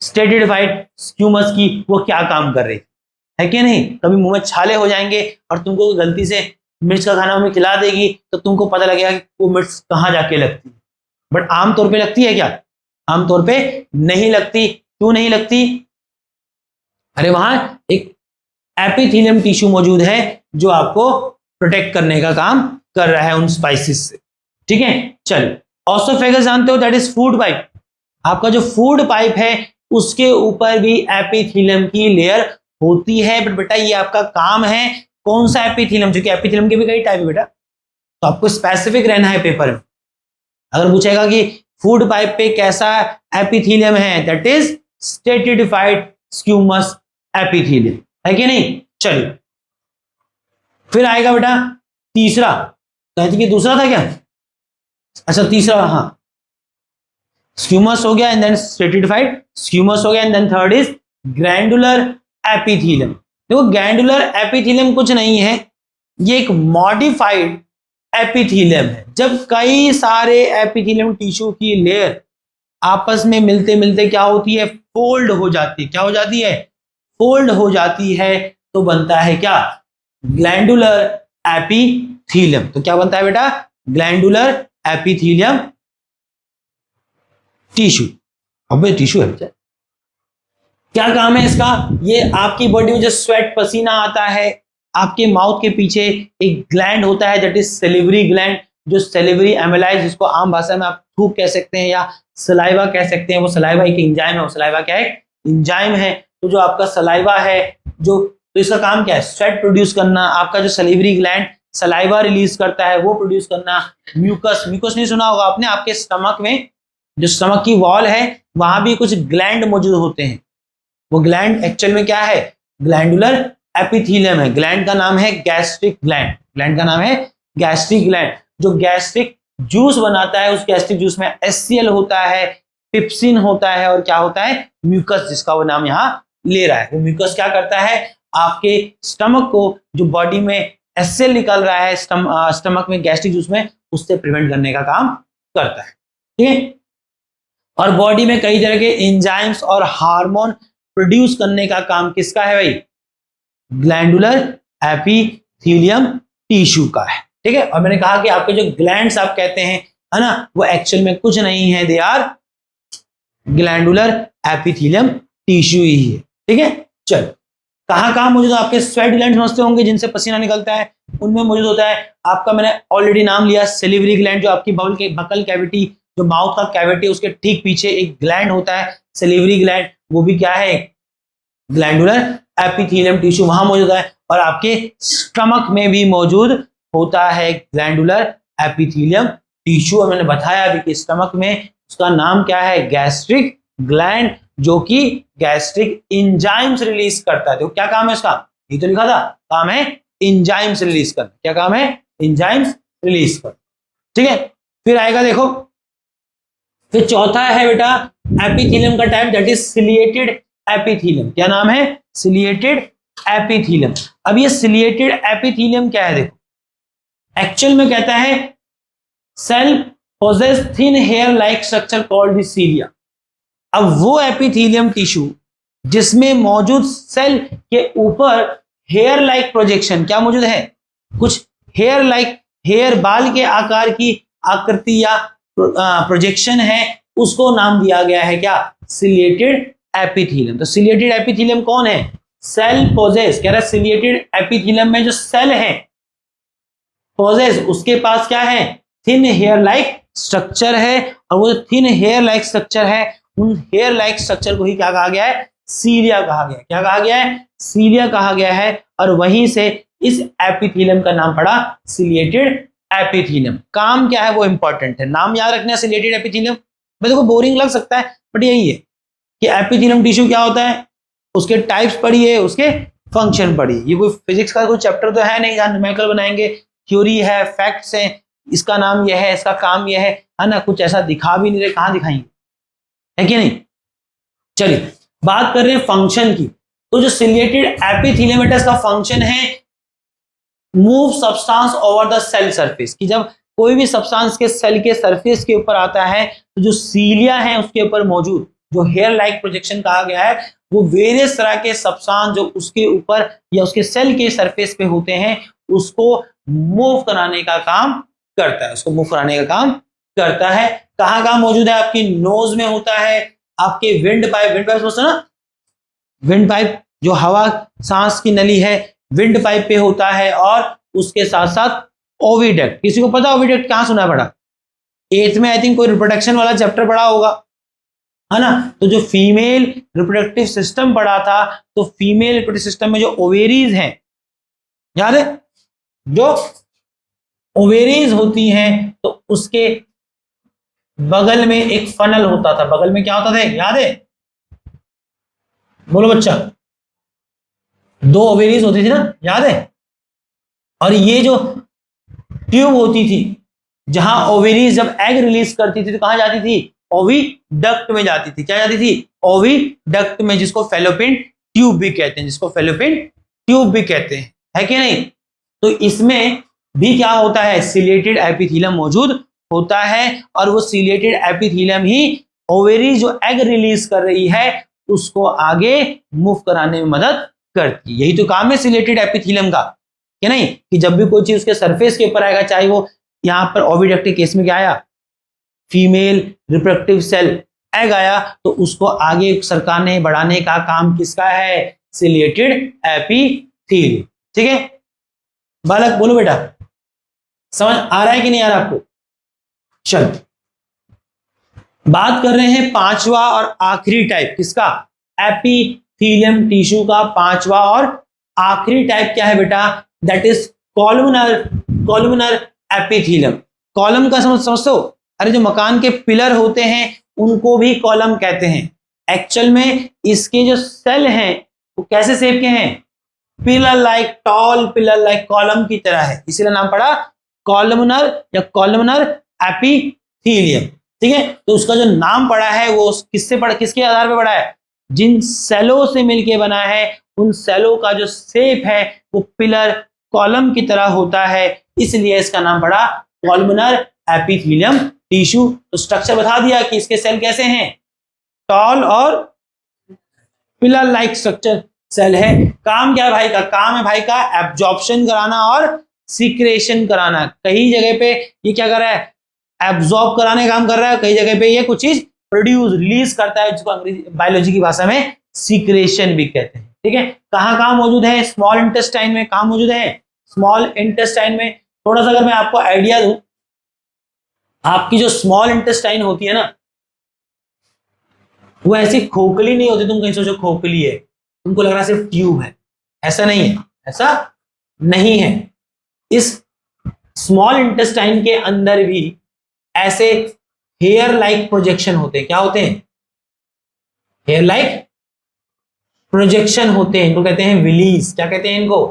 स्ट्रेटिफाइड स्क्यूमस की, वो क्या काम कर रही है कि नहीं। कभी मुंह में छाले हो जाएंगे और तुमको गलती से मिर्च का खाना में खिला देगी, तो तुमको पता लगेगा कि वो मिर्च कहाँ जाके लगती है। बट आमतौर पे लगती है क्या, आमतौर पे नहीं लगती। क्यों नहीं लगती, अरे वहां एक एपिथेलियम टिश्यू मौजूद है जो आपको प्रोटेक्ट करने का काम कर रहा है उन स्पाइसेस से। ठीक है, चलिए। ऑसोफेगस जानते हो, दैट इज फूड पाइप। आपका जो फूड पाइप है उसके ऊपर भी एपिथेलियम की लेयर होती है। बट बेटा ये आपका काम है, कौन सा एपिथेलियम, जो कि एपिथेलियम के भी कई टाइप है बेटा, तो आपको स्पेसिफिक रहना है पेपर में। अगर पूछेगा कि फूड पाइप पे कैसा एपिथेलियम है, that is stratified squamous epithelium, है कि नहीं। चलिए, फिर आएगा बेटा तीसरा, कहते कि दूसरा था क्या, अच्छा तीसरा, हाँ, स्क्यूमस हो गया एंड देन स्ट्रेटिफाइड स्क्यूमस हो गया and then third is glandular epithelium. देखो ग्रैंडुलर एपिथेलियम कुछ नहीं है, ये एक मॉडिफाइड एपिथेलियम है। जब कई सारे एपिथेलियम टिश्यू की लेयर आपस में मिलते मिलते क्या होती है, फोल्ड हो जाती है। क्या हो जाती है, फोल्ड हो जाती है, तो बनता है क्या, ग्लैंडुलर एपिथीलियम। तो क्या बनता है बेटा, ग्लैंडुलर एपिथीलियम टिश्यू। अब टिश्यू है बेटा, क्या काम है इसका, ये आपकी बॉडी में जो स्वेट पसीना आता है, आपके माउथ के पीछे एक ग्लैंड होता है दैट इज सेलिवरी ग्लैंड, जो सेलिवरी एमिलाइज, जिसको आम भाषा में आप थूक कह सकते हैं या सलाइवा कह सकते हैं। वो सलाइवा एक एंजाइम है, वो सलाइवा क्या है, एंजाइम है। तो जो आपका सलाइवा है, जो तो इसका काम क्या है, स्वेट प्रोड्यूस करना। आपका जो सेलिवरी ग्लैंड सलाइवा रिलीज करता है वो प्रोड्यूस करना। म्यूकस, म्यूकस नहीं सुना होगा आपने, आपके स्टमक में जो स्टमक की वॉल है वहां भी कुछ ग्लैंड मौजूद होते हैं। वो ग्लैंड एक्चुअल में क्या है, ग्लैंडुलर एपिथीलियम है। ग्लैंड का नाम है गैस्ट्रिक ग्लैंड, ग्लैंड का नाम है गैस्ट्रिक ग्लैंड। जो गैस्ट्रिक जूस बनाता है, उस गैस्ट्रिक जूस में HCl होता है, पिप्सिन होता है और क्या होता है, म्यूकस, जिसका वो नाम यहाँ ले रहा है। वो म्यूकस क्या करता है, आपके स्टमक को, जो बॉडी में HCl निकल रहा है स्टमक में गैस्ट्रिक जूस में, उससे प्रिवेंट करने का काम करता है। ठीक है, और बॉडी में कई तरह के एंजाइम्स और हार्मोन प्रोड्यूस करने का काम किसका है भाई, ग्लैंडुलर एपिथीलियम टिश्यू का है। ठीक है, और मैंने कहा कि आपके जो ग्लैंड्स आप कहते हैं, है ना, वो एक्चुअल में कुछ नहीं है, they are glandular epithelium tissue ही है। ठीक है, चलो कहाँ मौजूद है, आपके स्वेट ग्लैंड समझते होंगे जिनसे पसीना निकलता है, उनमें मौजूद होता है आपका, मैंने ऑलरेडी नाम लिया, सेलिवरी ग्लैंड, जो आपकी बकल कैविटी, जो माउथ का कैविटी, उसके ठीक पीछे एक ग्लैंड होता है सेलिवरी ग्लैंड, वो भी क्या है, ग्लैंडुलर एपिथीलियम टिश्यू वहां मौजूद है। और आपके स्टमक में भी मौजूद होता है ग्लैंडुलर एपिथीलियम टिश्यू। और मैंने बताया अभी कि स्टमक में उसका नाम क्या है, गैस्ट्रिक ग्लैंड, जो कि गैस्ट्रिक एंजाइम्स रिलीज करता है। तो क्या काम है उसका, ये तो लिखा था, काम है एंजाइम्स रिलीज करना। क्या काम है, एंजाइम्स रिलीज करना। ठीक है, फिर आएगा देखो, फिर चौथा है बेटा एपिथीलियम का type, that is ciliated epithelium. क्या नाम है, सिलिएटेड एपिथीलियम। अब ये सिलिएटेड एपिथीलियम क्या है, देखो एक्चुअल में कहता है cell possesses thin hair like structure called the cilia. अब वो एपिथीलियम टिश्यू जिसमें मौजूद सेल के ऊपर हेयर लाइक प्रोजेक्शन क्या मौजूद है, कुछ हेयर लाइक, हेयर बाल के आकार की आकृति या प्रोजेक्शन है, उसको नाम दिया गया है क्या, सिलिएटेड एपिथीलियम। तो सिलिएटेड एपिथीलियम कौन है, सेल पोजेस, कह रहा है सिलिएटेड एपिथीलियम में जो सेल है पोजेस, उसके पास क्या है, थिन हेयर लाइक स्ट्रक्चर है। और वो थिन हेयर लाइक स्ट्रक्चर है, उन हेयर लाइक स्ट्रक्चर को ही क्या कहा गया है, सीलिया कहा गया है। क्या कहा गया है, सीलिया कहा गया है। और वहीं से इस एपिथीलियम का नाम पड़ा सिलिएटेड एपिथीलियम। काम क्या है वो इंपॉर्टेंट है, नाम याद रखना है सिलिएटेड एपिथीलियम। देखो बोरिंग लग सकता है बट यही है कि एपिथीलियम टिश्यू क्या होता है, उसके टाइप्स पढ़िए, उसके फंक्शन पढ़िए। ये कोई फिजिक्स का कोई चैप्टर तो है नहीं जहां न्यूमेरिकल बनाएंगे, थ्योरी है, फैक्ट्स हैं, इसका नाम यह है, इसका काम यह है ना, कुछ ऐसा दिखा भी नहीं रहे, कहां दिखाएंगे, है कि नहीं। चलिए बात कर रहे हैं फंक्शन की। तो जो सिलिएटेड एपिथीलियम है, इसका फंक्शन है move substance over the cell surface, कि जब कोई भी सब्सटेंस के सेल के सरफेस के ऊपर आता है तो जो सीलिया है उसके ऊपर मौजूद जो हेयर लाइक प्रोजेक्शन कहा गया है, वो वेरियस तरह के सब्सटेंस जो उसके ऊपर या उसके सेल के सरफेस पे होते हैं उसको मूव कराने का काम करता है, उसको मूव कराने का काम करता है। कहाँ मौजूद है, आपकी नोज में होता है, आपके विंड पाइप समझते ना, विंड पाइप जो हवा सांस की नली है, विंड पाइप पे होता है। और उसके साथ साथ ओविडक्ट, किसी को पता ओविडक्ट कहाँ सुना पड़ा, 8th में आई थिंक कोई रिप्रोडक्शन वाला चैप्टर पढ़ा होगा, है ना। तो जो फीमेल रिप्रोडक्टिव सिस्टम पढ़ा था, तो फीमेल रिप्रोडक्टिव सिस्टम में जो ओवेरीज हैं, याद है, जो ओवेरीज होती हैं, तो उसके बगल में एक फनल होता था। बगल में क्या होता था, याद है, बोलो बच्चा, 2 ओवेरीज होती थी ना, याद है। और ये जो ट्यूब होती थी, जहां ओवेरीज जब एग रिलीज करती थी तो कहां जाती थी, ओविडक्ट में जाती थी। क्या जाती थी, ओविडक्ट में, जिसको फैलोपियन ट्यूब भी कहते हैं, जिसको फैलोपियन ट्यूब भी कहते हैं, है कि नहीं। तो इसमें भी क्या होता है, सिलिएटेड एपिथीलियम मौजूद होता है। और वो सिलिएटेड एपिथीलियम ही ओवेरी जो एग रिलीज कर रही है उसको आगे मूव कराने में मदद करती है। यही तो काम है सिलेटेड एपिथेलियम का, कि नहीं, कि जब भी कोई चीज उसके सरफेस के ऊपर आएगा, चाहे वो यहाँ पर ओविडक्ट के केस में क्या आया, फीमेल रिप्रोडक्टिव सेल एग आया, तो उसको आगे सरकार ने बढ़ाने का काम किसका है, सिलेटेड एपिथेलियम। ठीक है बालक, बोलो बेटा, समझ आ रहा है कि नहीं आ रहा आपको? चलो बात कर रहे हैं पांचवा और आखिरी टाइप किसका, एपिथेलियम टिश्यू का पांचवा और आखिरी टाइप क्या है बेटा, that is columnar epithelium. Column का समझते हो, अरे जो मकान के पिलर होते हैं उनको भी कॉलम कहते हैं। एक्चुअल में इसके जो सेल हैं वो कैसे शेप के हैं, pillar like, tall pillar like, column की तरह है, इसीलिए नाम पड़ा कॉलमनर या कॉलमनर एपिथेलियम। ठीक है, तो उसका जो नाम पड़ा है वो किससे पड़ा, किसके आधार पे पड़ा है, जिन सेलों से मिलके बना है उन सेलों का जो शेप है वो पिलर कॉलम की तरह होता है, इसलिए इसका नाम पड़ा कॉलमनर एपिथेलियम टिश्यू। तो स्ट्रक्चर बता दिया कि इसके सेल कैसे हैं, टॉल और पिलर लाइक स्ट्रक्चर सेल है। काम क्या है भाई का, काम है भाई का एब्जॉर्प्शन कराना और सीक्रेशन कराना। कई जगह पे ये क्या कर रहा है, एब्जॉर्ब कराने का काम कर रहा है, कई जगह पे ये कुछ चीज प्रोड्यूस रिलीज करता है, जिसको अंग्रेजी बायोलॉजी की भाषा में सीक्रेशन भी कहते हैं। ठीक है, कहाँ कहाँ मौजूद है, स्मॉल इंटेस्टाइन में। कहाँ मौजूद है, स्मॉल इंटेस्टाइन में। थोड़ा सा अगर मैं आपको आइडिया दूं, आपकी जो स्मॉल इंटेस्टाइन होती है ना, वो ऐसी खोखली नहीं होती, तुम कहीं सोचो खोखली है, तुमको लग रहा है सिर्फ ट्यूब है, ऐसा नहीं है, ऐसा नहीं है। इस स्मॉल इंटेस्टाइन के अंदर भी ऐसे हेयर लाइक प्रोजेक्शन होते हैं। क्या होते हैं, हेयर लाइक प्रोजेक्शन होते हैं, इनको कहते हैं विलीज। क्या कहते हैं इनको,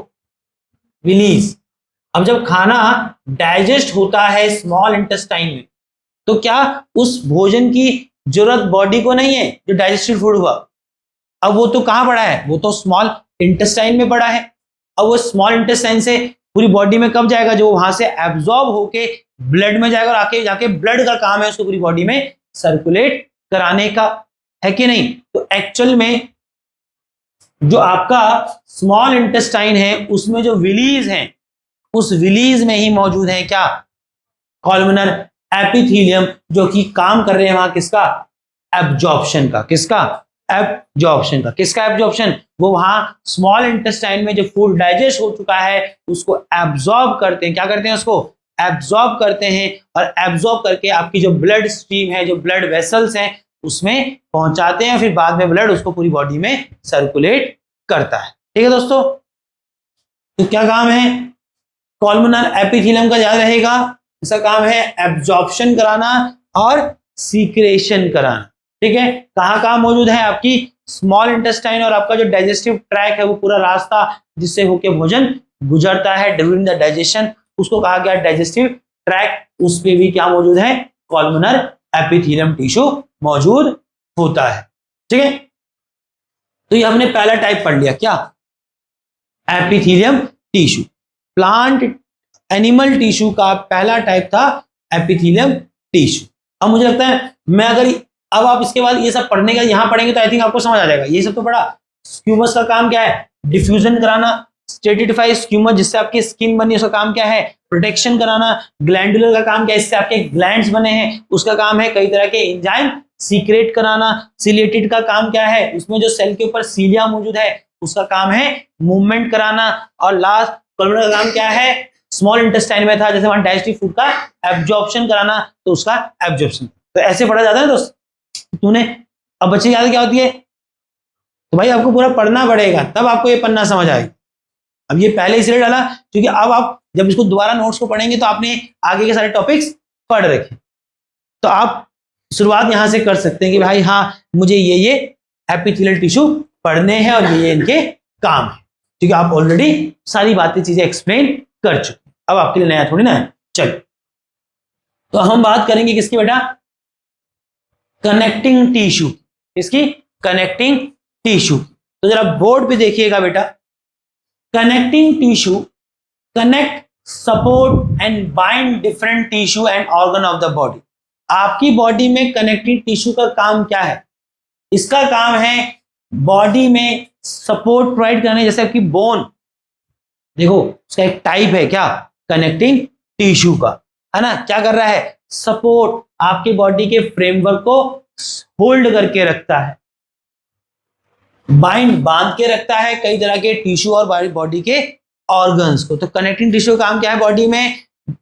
विलीज। अब जब खाना डाइजेस्ट होता है स्मॉल इंटेस्टाइन में, तो क्या उस भोजन की जरूरत बॉडी को नहीं है जो डाइजेस्टेड फूड हुआ, अब वो तो कहां पड़ा है, वो तो स्मॉल इंटेस्टाइन में पड़ा है। अब वो स्मॉल इंटेस्टाइन से पूरी बॉडी में कब जाएगा, जो वहां से एब्जॉर्ब होके ब्लड में जाएगा और आके जाके ब्लड का काम है उसको पूरी बॉडी में सर्कुलेट कराने का, है कि नहीं। तो एक्चुअल में जो आपका स्मॉल इंटेस्टाइन है उसमें जो विलीज हैं, उस विलीज में ही मौजूद है क्या, कॉलमनर एपिथेलियम, जो कि काम कर रहे हैं वहां किसका, एब्जॉर्प्शन का। किसका, एब्जॉर्प्शन का। किसका एब्जॉर्प्शन, वो वहां स्मॉल इंटेस्टाइन में जो फूड डाइजेस्ट हो चुका है उसको एब्जॉर्ब करते हैं। क्या करते हैं, उसको एब्जॉर्ब करते हैं, और एब्जॉर्ब करके आपकी जो ब्लड स्ट्रीम है, जो ब्लड वेसल्स हैं, उसमें पहुंचाते हैं, फिर बाद में ब्लड उसको पूरी बॉडी में सर्कुलेट करता है। ठीक है दोस्तों, तो क्या काम है कॉलमनर एपिथेलियम का, याद रहेगा, इसका काम है एब्जॉर्प्शन कराना और सीक्रेशन कराना। ठीक है, कहाँ कहाँ मौजूद है, आपकी स्मॉल इंटेस्टाइन और आपका जो डाइजेस्टिव ट्रैक है, वो पूरा रास्ता जिससे होके भोजन गुजरता है ड्यूरिंग द डाइजेशन, उसको कहा गया डाइजेस्टिव ट्रैक। उस पे भी क्या मौजूद है, कॉलमनर एपिथेलियम टिश्यू मौजूद होता है। ठीक है, तो ये हमने पहला टाइप पढ़ लिया, क्या, epithelium tissue. Plant animal tissue का पहला टाइप था एपिथेलियम टिश्यू। अब मुझे लगता है मैं अगर अब आप इसके बाद ये सब पढ़ने का यहाँ पढ़ेंगे तो आई थिंक आपको समझ आ जाएगा। ये सब तो पढ़ा। स्क्यूमस का काम क्या है, डिफ्यूजन कराना, स्ट्रेटिफाइड स्क्यूमस जिससे आपकी स्किन बनी उसका काम क्या है, प्रोटेक्शन कराना। ग्लैंडुलर का काम क्या है, इससे आपके ग्लैंड्स बने हैं उसका काम है कई तरह के एंजाइम सीक्रेट कराना। सिलेटेड का काम क्या है, उसमें जो सेल के ऊपर सीलिया मौजूद है उसका काम है मूवमेंट कराना। और लास्ट कॉलमनर का काम क्या है, स्मॉल इंटेस्टाइन में था, जैसे वहां डाइजेस्टिव फूड का एब्जॉर्प्शन कराना, तो उसका एब्जॉर्प्शन। तो ऐसे पढ़ा जाता है दोस्त। तूने अब बच्चे याद क्या होती है, तो भाई आपको पूरा पढ़ना पड़ेगा तब आपको ये पन्ना समझ आएगी। अब ये पहले इसलिए डाला क्योंकि अब आप जब इसको दोबारा नोट्स को पढ़ेंगे तो आपने आगे के सारे टॉपिक्स पढ़ रखे, तो आप शुरुआत यहां से कर सकते हैं कि भाई हाँ मुझे ये एपिथेलियल टिश्यू पढ़ने हैं और ये इनके काम है, क्योंकि आप ऑलरेडी सारी बातें चीजें एक्सप्लेन कर चुके। अब आपके लिए नया थोड़ी ना है। चलो, तो हम बात करेंगे किसकी बेटा, कनेक्टिंग टिश्यू। इसकी कनेक्टिंग टिश्यू। तो जरा बोर्ड पे देखिएगा बेटा, connecting tissue connect, support and bind different tissue and organ of the body. आपकी बॉडी में कनेक्टिंग टिश्यू का काम क्या है, इसका काम है बॉडी में सपोर्ट प्रोवाइड करने, जैसे आपकी बोन, देखो उसका एक टाइप है क्या, कनेक्टिंग टिश्यू का, है ना, क्या कर रहा है, सपोर्ट, आपके बॉडी के फ्रेमवर्क को होल्ड करके रखता है, बांध के रखता है कई तरह के टिश्यू और बॉडी के ऑर्गन्स को। तो कनेक्टिंग टिश्यू का काम क्या है बॉडी में,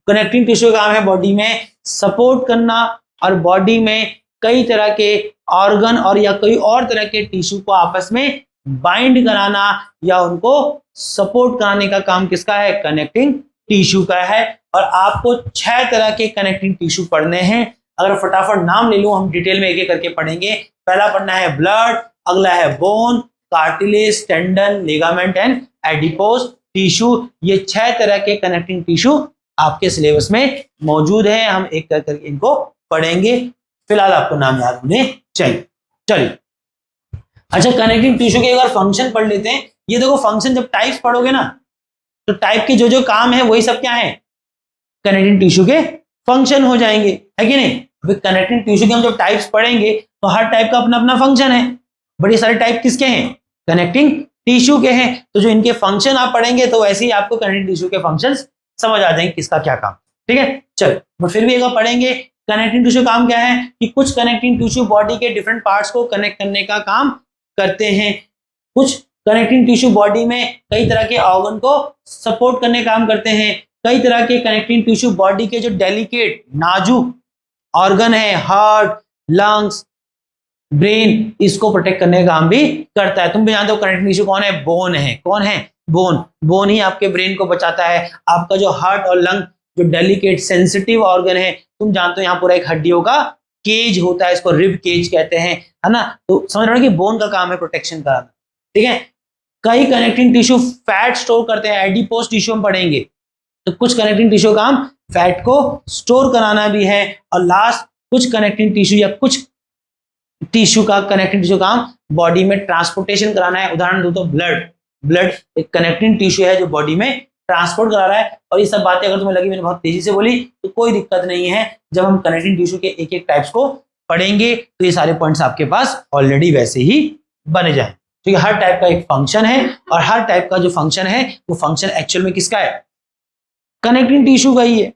कनेक्टिंग टिश्यू का काम है बॉडी में सपोर्ट करना और बॉडी में कई तरह के ऑर्गन और या कोई और तरह के टिश्यू को आपस में बाइंड कराना या उनको सपोर्ट कराने का काम किसका है, कनेक्टिंग टिश्यू का है। और आपको 6 तरह के कनेक्टिंग टिश्यू पढ़ने हैं। अगर फटाफट नाम ले लूं, हम डिटेल में एक एक करके पढ़ेंगे। पहला पढ़ना है ब्लड, अगला है bone, cartilage, tendon, ligament and adipose tissue. ये 6 तरह के कनेक्टिंग टिश्यू आपके सिलेबस में मौजूद है। हम एक करके इनको पढ़ेंगे, फिलहाल आपको नाम याद होने चाहिए। चलिए, अच्छा कनेक्टिंग टिश्यू के एक बार फंक्शन पढ़ लेते हैं। ये देखो फंक्शन, जब टाइप्स पढ़ोगे ना तो टाइप के जो जो काम है वही सब क्या है, कनेक्टिंग टिश्यू के फंक्शन हो जाएंगे, है कि नहीं। अभी कनेक्टिंग टिश्यू के हम जब टाइप्स पढ़ेंगे तो हर टाइप का अपना अपना फंक्शन है। बड़ी सारे टाइप किसके हैं, कनेक्टिंग टिश्यू के हैं। तो जो इनके फंक्शन आप पढ़ेंगे तो वैसे ही आपको कनेक्टिंग टिश्यू के फंक्शंस समझ आ जाएंगे किसका क्या काम, ठीक है। चलो, बट फिर भी एक बार पढ़ेंगे कनेक्टिंग टिश्यू काम क्या है कि कुछ कनेक्टिंग टिश्यू बॉडी के डिफरेंट पार्ट्स को कनेक्ट करने का काम करते हैं। कुछ कनेक्टिंग टिश्यू बॉडी में कई तरह के ऑर्गन को सपोर्ट करने का काम करते हैं। कई तरह के कनेक्टिंग टिश्यू बॉडी के जो डेलिकेट नाजुक ऑर्गन है, हार्ट, लंग्स, ब्रेन, इसको प्रोटेक्ट करने का काम भी करता है। तुम भी जानते हो कनेक्टिंग टिश्यू कौन है, बोन है। कौन है, बोन। बोन ही आपके ब्रेन को बचाता है। आपका जो हार्ट और लंग जो डेलिकेट सेंसिटिव ऑर्गन है, तुम जानते हो यहाँ पूरा एक हड्डियों का केज होता है, इसको रिब केज कहते हैं, है ना। तो समझ रहे हो कि बोन का काम है प्रोटेक्शन कराना, ठीक है। कई कनेक्टिंग टिश्यू फैट स्टोर करते हैं, एडिपोज टिश्यू हम पढ़ेंगे। तो कुछ कनेक्टिंग टिश्यू काम फैट को स्टोर कराना भी है। और लास्ट, कुछ कनेक्टिंग टिश्यू या कुछ टिश्यू का कनेक्टिंग टिश्यू काम बॉडी में ट्रांसपोर्टेशन कराना है। उदाहरण दो तो ब्लड, ब्लड एक कनेक्टिंग टिश्यू है जो बॉडी में ट्रांसपोर्ट करा रहा है। और ये सब बातें अगर तुम्हें लगी मैंने बहुत तेजी से बोली तो कोई दिक्कत नहीं है। जब हम कनेक्टिंग टिश्यू के एक एक टाइप्स को पढ़ेंगे तो ये सारे पॉइंट्स आपके पास ऑलरेडी वैसे ही बने जाए, ठीक है। हर टाइप का एक फंक्शन है और हर टाइप का जो फंक्शन है वो फंक्शन एक्चुअल में किसका है, कनेक्टिंग टिश्यू का ही है।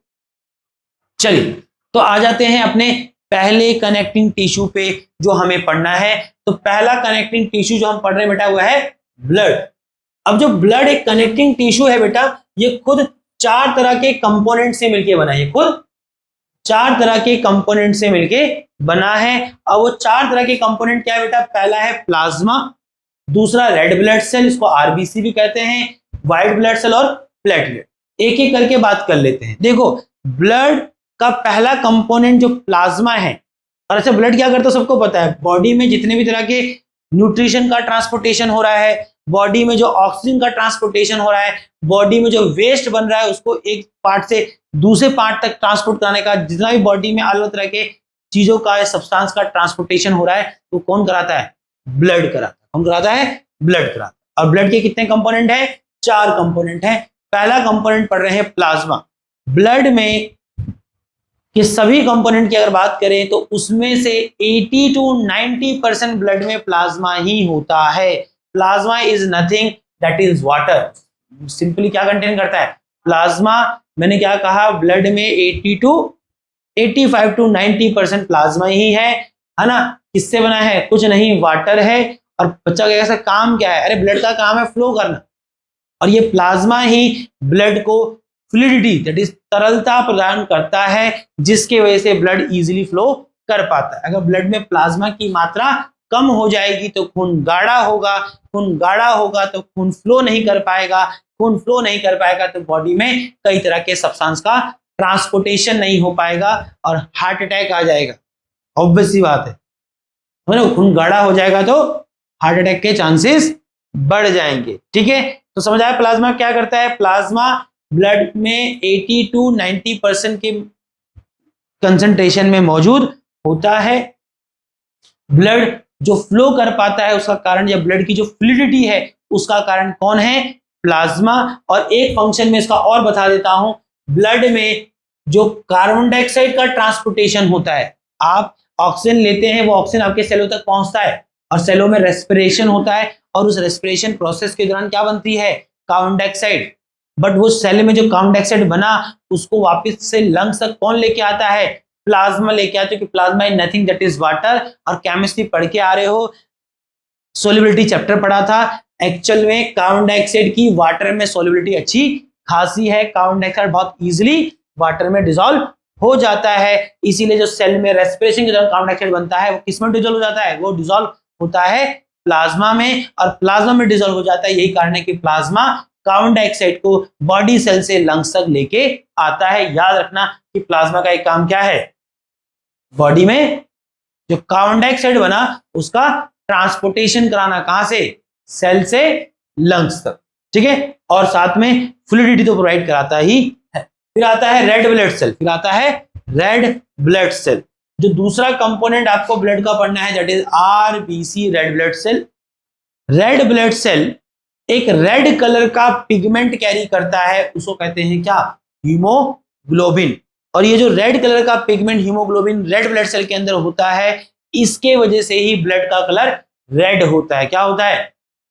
चलिए, तो आ जाते हैं अपने पहले कनेक्टिंग टिश्यू पे जो हमें पढ़ना है। तो पहला कनेक्टिंग टिश्यू जो हम पढ़ रहे हैं बेटा वो है ब्लड। अब जो ब्लड एक कनेक्टिंग टिश्यू है बेटा, ये खुद 4 तरह के कंपोनेंट से मिलके बना है। खुद 4 तरह के कंपोनेंट से मिलके बना है। और वो 4 तरह के कंपोनेंट क्या है बेटा, पहला है प्लाज्मा, दूसरा रेड ब्लड सेल, इसको आरबीसी भी कहते हैं, व्हाइट ब्लड सेल और प्लेटलेट। एक एक करके बात कर लेते हैं। देखो, ब्लड का पहला कंपोनेंट जो प्लाज्मा है, और अच्छा ब्लड क्या करता है सबको पता है, बॉडी में जितने भी तरह के न्यूट्रिशन का ट्रांसपोर्टेशन हो रहा है, बॉडी में जो ऑक्सीजन का ट्रांसपोर्टेशन हो रहा है, बॉडी में जो वेस्ट बन रहा है उसको एक पार्ट से दूसरे पार्ट तक ट्रांसपोर्ट कराने का, जितना भी बॉडी में अलग तरह के चीजों का सब्सटेंस का ट्रांसपोर्टेशन हो रहा है तो कौन कराता है, ब्लड कराता है। कौन कराता है, ब्लड कराता है। और ब्लड के कितने कंपोनेंट है, 4 कंपोनेंट है। पहला कंपोनेंट पढ़ रहे हैं प्लाज्मा। ब्लड में कि सभी कंपोनेंट की अगर बात करें तो उसमें से 80 to 90% ब्लड में प्लाज्मा ही होता है। Plasma is nothing that is water. Simply क्या कंटेन करता है प्लाज्मा, मैंने क्या कहा, ब्लड में 85 to 90% प्लाज्मा ही है ना। किससे बना है, कुछ नहीं, वाटर है। और बच्चा का ऐसा काम क्या है, अरे ब्लड का काम है फ्लो करना, और ये प्लाज्मा ही ब्लड को फ्लूइडिटी दैट इज तरलता प्रदान करता है, जिसके वजह से ब्लड इजीली फ्लो कर पाता है। अगर ब्लड में प्लाज्मा की मात्रा कम हो जाएगी तो खून गाढ़ा होगा, खून गाढ़ा होगा तो खून फ्लो नहीं कर पाएगा, खून फ्लो नहीं कर पाएगा तो बॉडी में कई तरह के सब्सटेंस का ट्रांसपोर्टेशन नहीं हो पाएगा और हार्ट अटैक आ जाएगा। ऑब्वियस सी बात है ना, खून गाढ़ा हो जाएगा तो हार्ट अटैक के चांसेस बढ़ जाएंगे, ठीक है। तो समझ आया प्लाज्मा क्या करता है। प्लाज्मा ब्लड में 80 to 90% के कंसंट्रेशन में मौजूद होता है। ब्लड जो फ्लो कर पाता है उसका कारण, या ब्लड की जो फ्लूइडिटी है उसका कारण कौन है, प्लाज्मा। और एक फंक्शन में इसका और बता देता हूं, ब्लड में जो कार्बन डाइऑक्साइड का ट्रांसपोर्टेशन होता है, आप ऑक्सीजन लेते हैं वो ऑक्सीजन आपके सेलों तक पहुंचता है, और सेलों में रेस्पिरेशन होता है, और उस रेस्पिरेशन प्रोसेस के दौरान क्या बनती है, कार्बन डाइऑक्साइड। बट वो सेल में जो कार्बन डाइऑक्साइड बना उसको वापस से लंग्स तक कौन लेके आता है, प्लाज्मा लेके आता है, क्योंकि plasma is nothing that is water. और केमिस्ट्री पढ़ के आ रहे हो, सोल्युबिलिटी चैप्टर पढ़ा था। एक्चुअल में कार्बन डाइऑक्साइड की वाटर में सोल्युबिलिटी अच्छी खासी है, कार्बन डाइऑक्साइड बहुत इजीली वाटर में डिसॉल्व हो जाता है। इसीलिए जो सेल में रेस्पिरेशन के दौरान कार्बन डाइऑक्साइड बनता है वो किस में डिसॉल्व हो जाता है, वो डिसॉल्व होता है प्लाज्मा में, और प्लाज्मा में डिसॉल्व हो जाता है। यही कारण है कि प्लाज्मा कार्बन डाइऑक्साइड को बॉडी सेल से लंग्स तक लेके आता है। याद रखना कि प्लाज्मा का एक काम क्या है, बॉडी में जो कार्बन डाइऑक्साइड बना उसका ट्रांसपोर्टेशन कराना, कहां से, सेल से लंग्स तक, ठीक है। और साथ में फ्लूइडिटी तो प्रोवाइड कराता ही है। फिर आता है रेड ब्लड सेल, फिर आता है रेड ब्लड सेल। जो दूसरा कंपोनेंट आपको ब्लड का पढ़ना है that is RBC, red blood cell. Red blood cell एक रेड कलर का पिगमेंट कैरी करता है, उसको कहते हैं क्या, हीमोग्लोबिन। और ये जो रेड कलर का pigment haemoglobin red blood cell के अंदर होता है, इसके वजह से ही ब्लड का कलर रेड होता है। क्या होता है,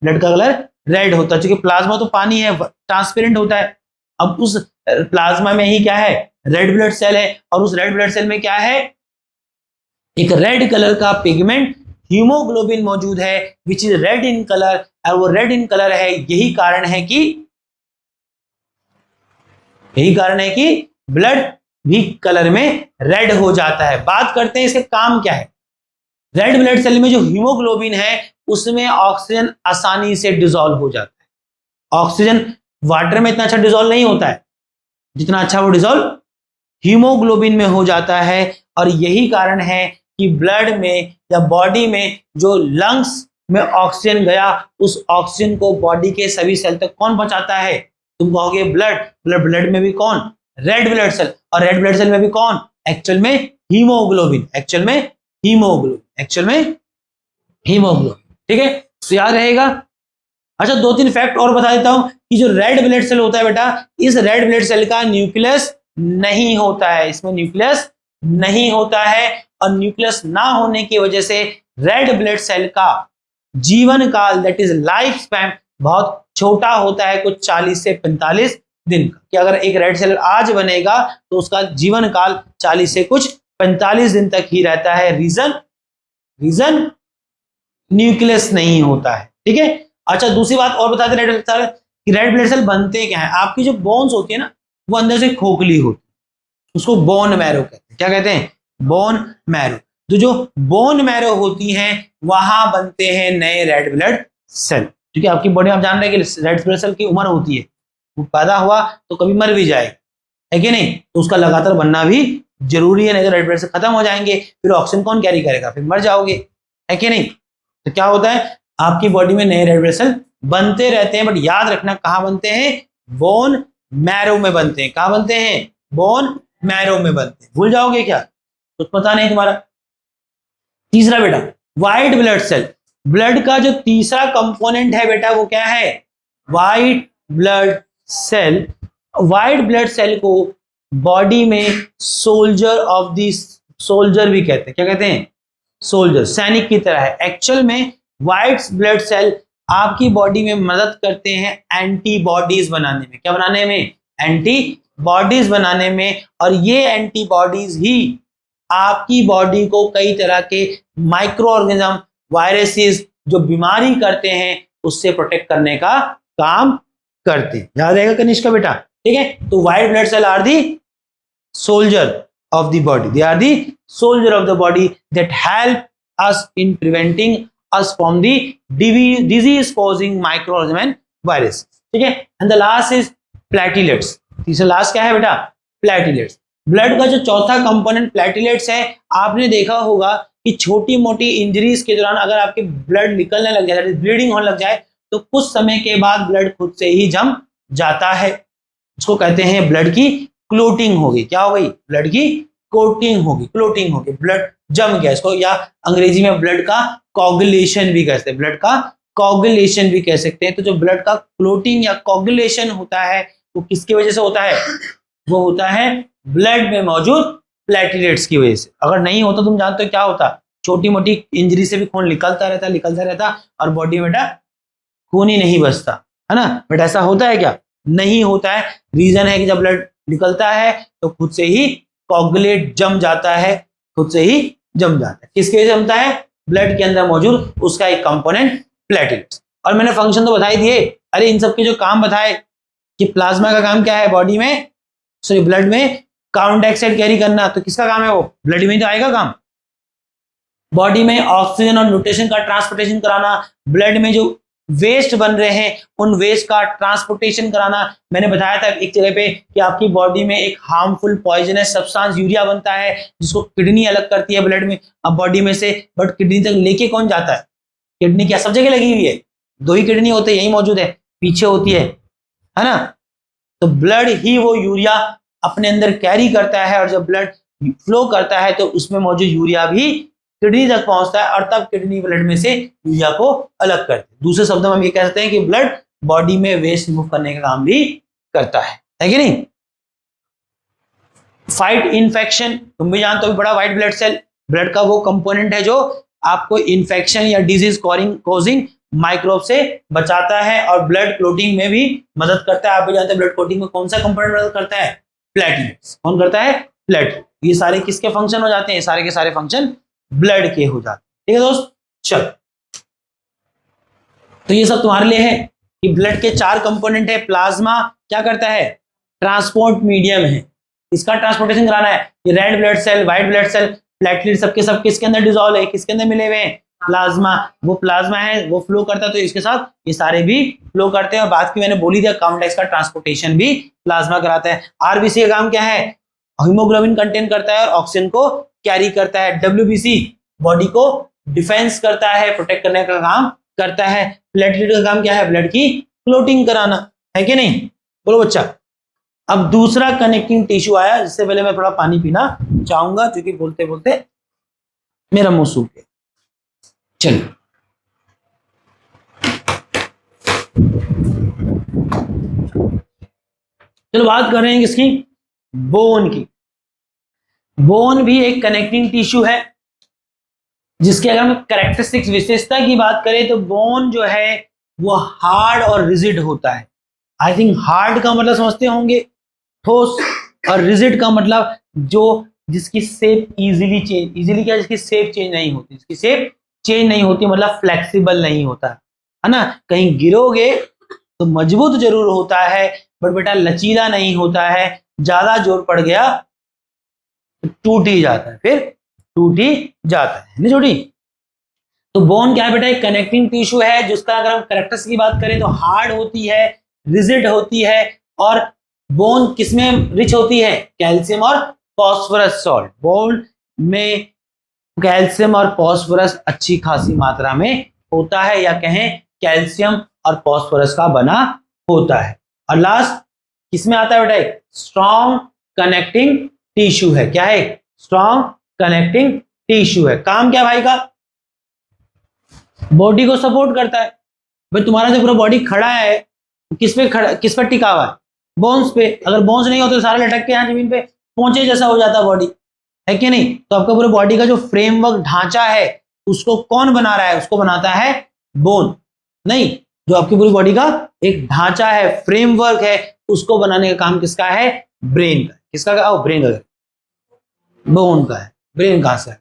ब्लड का कलर रेड होता है, क्योंकि प्लाज्मा तो पानी है, ट्रांसपेरेंट होता है। अब उस प्लाज्मा में ही क्या है, रेड ब्लड सेल है, और उस रेड ब्लड सेल में क्या है, एक रेड कलर का पिगमेंट हीमोग्लोबिन मौजूद है, which is red in colour. और वो रेड इन कलर है, यही कारण है कि ब्लड भी कलर में रेड हो जाता है। बात करते हैं इसके काम क्या है। रेड ब्लड सेल में जो हीमोग्लोबिन है उसमें ऑक्सीजन आसानी से डिसॉल्व हो जाता है। ऑक्सीजन वाटर में इतना अच्छा डिसॉल्व नहीं होता है जितना अच्छा वो डिसॉल्व हीमोग्लोबिन में हो जाता है। और यही कारण है कि ब्लड में या बॉडी में जो लंग्स में ऑक्सीजन गया, उस ऑक्सीजन को बॉडी के सभी सेल तक कौन पहुंचाता है, तुम कहोगे ब्लड में भी कौन, रेड ब्लड सेल। और रेड ब्लड सेल में भी कौन, एक्चुअल में हीमोग्लोबिन, ठीक है। तो याद रहेगा। अच्छा, 2-3 फैक्ट और बता देता हूं कि जो रेड ब्लड सेल होता है बेटा, इस रेड ब्लड सेल का न्यूक्लियस नहीं होता है, इसमें न्यूक्लियस नहीं होता है। और न्यूक्लियस ना होने की वजह से रेड ब्लड सेल का जीवन काल दैट इज लाइफ स्पैन बहुत छोटा होता है, कुछ 40 से 45 दिन का। कि अगर एक रेड सेल आज बनेगा तो उसका जीवन काल 40 से कुछ 45 दिन तक ही रहता है। रीजन न्यूक्लियस नहीं होता है, ठीक है। अच्छा, दूसरी बात और बता दें रेड ब्लड सेल बनते क्या है। आपकी जो बोन्स होती है ना, वो अंदर से खोखली होती है, उसको बोन मैरो कहते हैं। क्या कहते हैं, बोन मैरो। तो जो बोन मैरो होती हैं वहां बनते हैं नए रेड ब्लड सेल। क्योंकि आपकी बॉडी में आप जान रहे हैं कि रेड ब्लड सेल की उम्र होती है, वो पैदा हुआ तो कभी मर भी जाएगा, है कि नहीं। तो उसका लगातार बनना भी जरूरी है, नहीं तो रेड ब्लड सेल खत्म हो जाएंगे, फिर ऑक्सीजन कौन कैरी करेगा, फिर मर जाओगे, है कि नहीं। तो क्या होता है, आपकी बॉडी में नए रेड ब्लड सेल बनते रहते हैं। बट याद रखना कहां बनते हैं, बोन मैरो में बनते हैं। कहां बनते हैं, बोन मैरो में बनते हैं। भूल जाओगे क्या, कुछ पता नहीं तुम्हारा। तीसरा बेटा, व्हाइट ब्लड सेल। ब्लड का जो तीसरा कंपोनेंट है बेटा वो क्या है, white blood cell. White blood cell को बॉडी में सोल्जर भी कहते हैं। क्या कहते हैं, सोल्जर, सैनिक की तरह है। एक्चुअल में व्हाइट ब्लड सेल आपकी बॉडी में मदद करते हैं एंटीबॉडीज बनाने में। क्या बनाने में, एंटीबॉडीज बनाने में। और ये एंटीबॉडीज ही आपकी बॉडी को कई तरह के माइक्रो ऑर्गेनिज्म, वायरसेस जो बीमारी करते हैं उससे प्रोटेक्ट करने का काम करते हैं। याद रहेगा कनिष्का बेटा, ठीक है। तो white blood cell are the soldier of the body, they are the soldier of the body that help us in preventing us from the disease causing microorganism and virus, ठीक है। and the last is platelets। तीसरा last क्या है बेटा, platelets. Blood का जो चौथा component platelets है। आपने देखा होगा कि छोटी मोटी इंजरीज के दौरान अगर आपके ब्लड निकलने लग जाए, ब्लीडिंग होने लग जाए, तो कुछ समय के बाद ब्लड खुद से ही जम जाता है। उसको कहते हैं ब्लड की क्लोटिंग होगी। क्या हो गई, ब्लड की क्लोटिंग होगी, ब्लड जम गया इसको, या अंग्रेजी में ब्लड का कोगुलेशन भी कहते हैं, ब्लड का कोगुलेशन भी कह सकते हैं। तो जो ब्लड का क्लोटिंग या कोगुलेशन होता है वो किसकी वजह से होता है, वो होता है ब्लड में मौजूद प्लेटलेट्स की वजह से। अगर नहीं होता, तुम जानते हो क्या होता, छोटी मोटी इंजरी से भी खून निकलता रहता और बॉडी में बेटा खून ही नहीं बचता, है ना। बट ऐसा होता है क्या? नहीं होता है। रीजन है कि जब ब्लड निकलता है तो खुद से ही कोगुलेट जम जाता है, खुद से ही जम जाता है। किसके वजह से जमता है? ब्लड के अंदर मौजूद उसका एक कंपोनेंट प्लेटलेट्स। और मैंने फंक्शन तो बताई दिए। अरे इन सब के जो काम बताए कि प्लाज्मा का काम क्या है बॉडी में, सॉरी ब्लड में कार्बन डाइऑक्साइड कैरी करना, तो किसका काम है? वो ब्लड में ही तो आएगा काम। बॉडी में ऑक्सीजन और न्यूट्रिशन का ट्रांसपोर्टेशन कराना, ब्लड में जो वेस्ट बन रहे हैं उन वेस्ट का ट्रांसपोर्टेशन कराना। मैंने बताया था एक जगह पे कि आपकी बॉडी में एक हार्मफुल पॉइजनस सब्सटेंस यूरिया बनता है जिसको किडनी अलग करती है ब्लड में, अब बॉडी में से। बट किडनी तक लेके कौन जाता है? किडनी क्या सब जगह लगी हुई है? 2 ही किडनी होते हैं, यही मौजूद है, पीछे होती है ना। तो ब्लड ही वो यूरिया अपने अंदर कैरी करता है और जब ब्लड फ्लो करता है तो उसमें मौजूद यूरिया भी किडनी तक पहुंचता है और तब किडनी ब्लड में से यूरिया को अलग करती है। दूसरे शब्दों में हम ये कह सकते हैं कि ब्लड बॉडी में वेस्ट रिमूव करने का काम भी करता है कि नहीं। फाइट इन्फेक्शन, तुम भी जानते हो, बड़ा व्हाइट ब्लड सेल ब्लड का वो कंपोनेंट है जो आपको इन्फेक्शन या डिजीज कॉजिंग माइक्रोब से बचाता है और ब्लड क्लोटिंग में भी मदद करता है। आप भी जानते हैं ब्लड क्लोटिंग में कौन सा कंपोनेंट मदद करता है? प्लेटलेट्स। कौन करता है? प्लेटलेट। ये सारे किसके फंक्शन हो जाते हैं? सारे के सारे फंक्शन ब्लड के हो जाते हैं। ठीक है दोस्त, चल तो ये सब तुम्हारे लिए है कि ब्लड के 4 कंपोनेंट है। प्लाज्मा क्या करता है? ट्रांसपोर्ट मीडियम है, इसका ट्रांसपोर्टेशन कराना है। ये red blood cell, white blood cell, platelet सबके सब किसके अंदर डिसॉल्व है? किसके अंदर मिले हुए हैं? प्लाज्मा। वो प्लाज्मा है वो फ्लो करता है तो इसके साथ ये सारे भी फ्लो करते हैं। और बात की मैंने बोली थी कॉम्प्लेक्स का ट्रांसपोर्टेशन भी प्लाज्मा कराता है। आरबीसी का काम क्या है? हीमोग्लोबिन कंटेन करता है और ऑक्सीजन को कैरी करता है। डब्ल्यूबीसी बॉडी को डिफेंस करता है, प्रोटेक्ट करने का काम करता है। प्लेटलेट का काम क्या है? ब्लड की क्लोटिंग कराना, है कि नहीं? बोलो बच्चा। अब दूसरा कनेक्टिंग टिश्यू आया, जिससे पहले मैं थोड़ा पानी पीना चाहूंगा क्योंकि बोलते बोलते मेरा मुंह सूख गया। चलिए चलो बात कर रहे हैं किसकी? बोन की। बोन भी एक कनेक्टिंग टिश्यू है जिसके अगर हम कैरेक्टरिस्टिक्स विशेषता की बात करें तो बोन जो है वो हार्ड और रिजिड होता है। आई थिंक हार्ड का मतलब समझते होंगे, ठोस, और रिजिड का मतलब जो जिसकी शेप इजीली क्या, जिसकी शेप चेंज नहीं होती, जिसकी शेप चेंज नहीं होती मतलब फ्लेक्सिबल नहीं होता, है ना। कहीं गिरोगे तो मजबूत जरूर होता है बट बेटा लचीला नहीं होता है, ज्यादा जोर पड़ गया तो टूट ही जाता है, फिर टूट ही जाता है, नहीं छोटी। तो बोन क्या है बेटा? एक कनेक्टिंग टिश्यू है जिसका अगर हम कैरेक्टर्स की बात करें तो हार्ड होती है, रिजिड होती है, और बोन किसमें रिच होती है? कैल्शियम और फॉस्फोरस सॉल्ट। बोन में कैल्शियम और फॉस्फोरस अच्छी खासी मात्रा में होता है, या कहें कैल्शियम और फॉस्फोरस का बना होता है। और लास्ट किसमें आता है बेटा? स्ट्रॉन्ग कनेक्टिंग टिश्यू है। क्या है? स्ट्रॉन्ग कनेक्टिंग टिश्यू है। काम क्या भाई का? बॉडी को सपोर्ट करता है। भाई तुम्हारा जो पूरा बॉडी खड़ा है किस पे खड़ा, किस पर टिका हुआ है? बोन्स पे। अगर बोन्स नहीं होते तो सारा लटक के यहाँ जमीन पे पहुंचे जैसा हो जाता बॉडी, है कि नहीं। तो आपका पूरे बॉडी का जो फ्रेमवर्क ढांचा है उसको कौन बना रहा है? उसको बनाता है बोन। नहीं, जो आपकी पूरी बॉडी का एक ढांचा है, फ्रेमवर्क है, उसको बनाने का काम किसका है? ब्रेन का। किसका का? ब्रेन का, बोन का है। ब्रेन कहां से है?